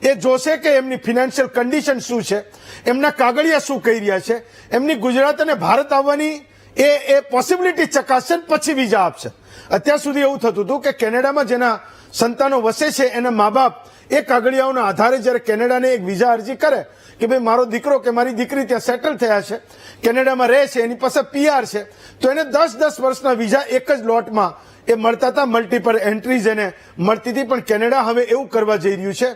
Speaker 1: એ જોશે કે એમની ફિનાન્શિયલ કન્ડિશન શું છે, એમના કાગળિયા શું કહી રહ્યા છે, એમની ગુજરાત અને ભારત આવવાની એ પોસિબિલિટી ચકાસશે પછી વિઝા આપશે. અત્યાર સુધી એવું થતું હતું કે કેનેડામાં જેના સંતાનો વસે છે એના મા બાપ એ કાગળિયાઓના આધારે જ્યારે કેનેડાને એક વિઝા અરજી કરે કે ભાઈ મારો દીકરો કે મારી દીકરી ત્યાં સેટલ થયા છે, કેનેડામાં રહે છે, એની પાસે PR છે, તો એને 10 વર્ષના વિઝા એક જ લોટમાં એ મળતા હતા. મલ્ટીપલ એન્ટ્રીઝ એને મળતી હતી. પણ કેનેડા હવે એવું કરવા જઈ રહ્યું છે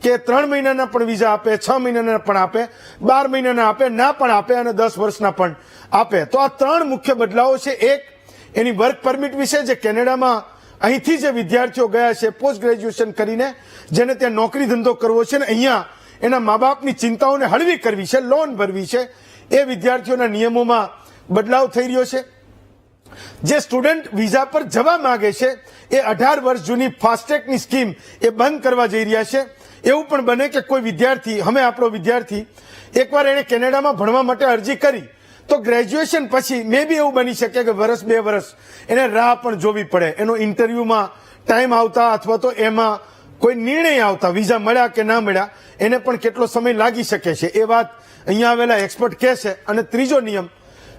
Speaker 1: કે 3 મહિનાના પણ વિઝા આપે, 6 મહિનાના પણ આપે, 12 મહિનાના આપે, ના પણ આપે અને 10 વર્ષના પણ આપે. તો આ 3 મુખ્ય બદલાવો છે. એક, એની વર્ક પરમિટ વિશે, જે કેનેડામાં અહીંથી જે વિદ્યાર્થીઓ ગયા છે પોસ્ટ ગ્રેજ્યુએશન કરીને, જેને ત્યાં નોકરી ધંધો કરવો છે ને અહીંયા એના મા બાપની ચિંતાઓને હળવી કરવી છે, લોન ભરવી છે, એ વિદ્યાર્થીઓના નિયમોમાં બદલાવ થઈ રહ્યો છે. જે સ્ટુડન્ટ વિઝા પર જવા માંગે છે એ 18 વર્ષ જૂની ફાસ્ટ્રેકની સ્કીમ એ બંધ કરવા જઈ રહ્યા છે. એવું પણ બને કે કોઈ વિદ્યાર્થી, અમે આપણો વિદ્યાર્થી એકવાર એને કેનેડામાં ભણવા માટે અરજી કરી તો ગ્રેજ્યુએશન પછી મે બી એવું બની શકે કે 1-2 વર્ષ એને રાહ પણ જોવી પડે, એનો ઇન્ટરવ્યુમાં ટાઈમ આવતા અથવા તો એમાં કોઈ નિર્ણય આવતા, વિઝા મળ્યા કે ના મળ્યા, એને પણ કેટલો સમય લાગી શકે છે. એ વાત અહીંયા આવેલા એક્સપર્ટ કહે છે. અને ત્રીજો નિયમ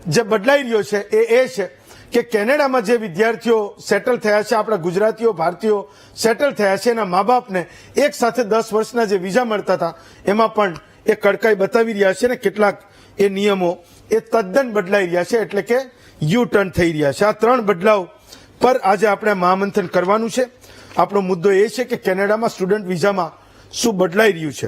Speaker 1: જે બદલાઈ રહ્યો છે એ છે કે કેનેડામાં જે વિદ્યાર્થીઓ સેટલ થયા છે, આપણા ગુજરાતીઓ, ભારતીયો સેટલ થયા છે, એના મા બાપને એક સાથે 10 વર્ષના જે વિઝા મળતા હતા એમાં પણ એ કડકાઈ બતાવી રહ્યા છે ને કેટલાક એ નિયમો એ તદ્દન બદલાઈ રહ્યા છે, એટલે કે યુ ટર્ન થઈ રહ્યા છે. આ 3 બદલાવ પર આજે આપણે મહામંથન કરવાનું છે. આપણો મુદ્દો એ છે કે કેનેડામાં સ્ટુડન્ટ વિઝામાં શું બદલાઈ રહ્યું છે.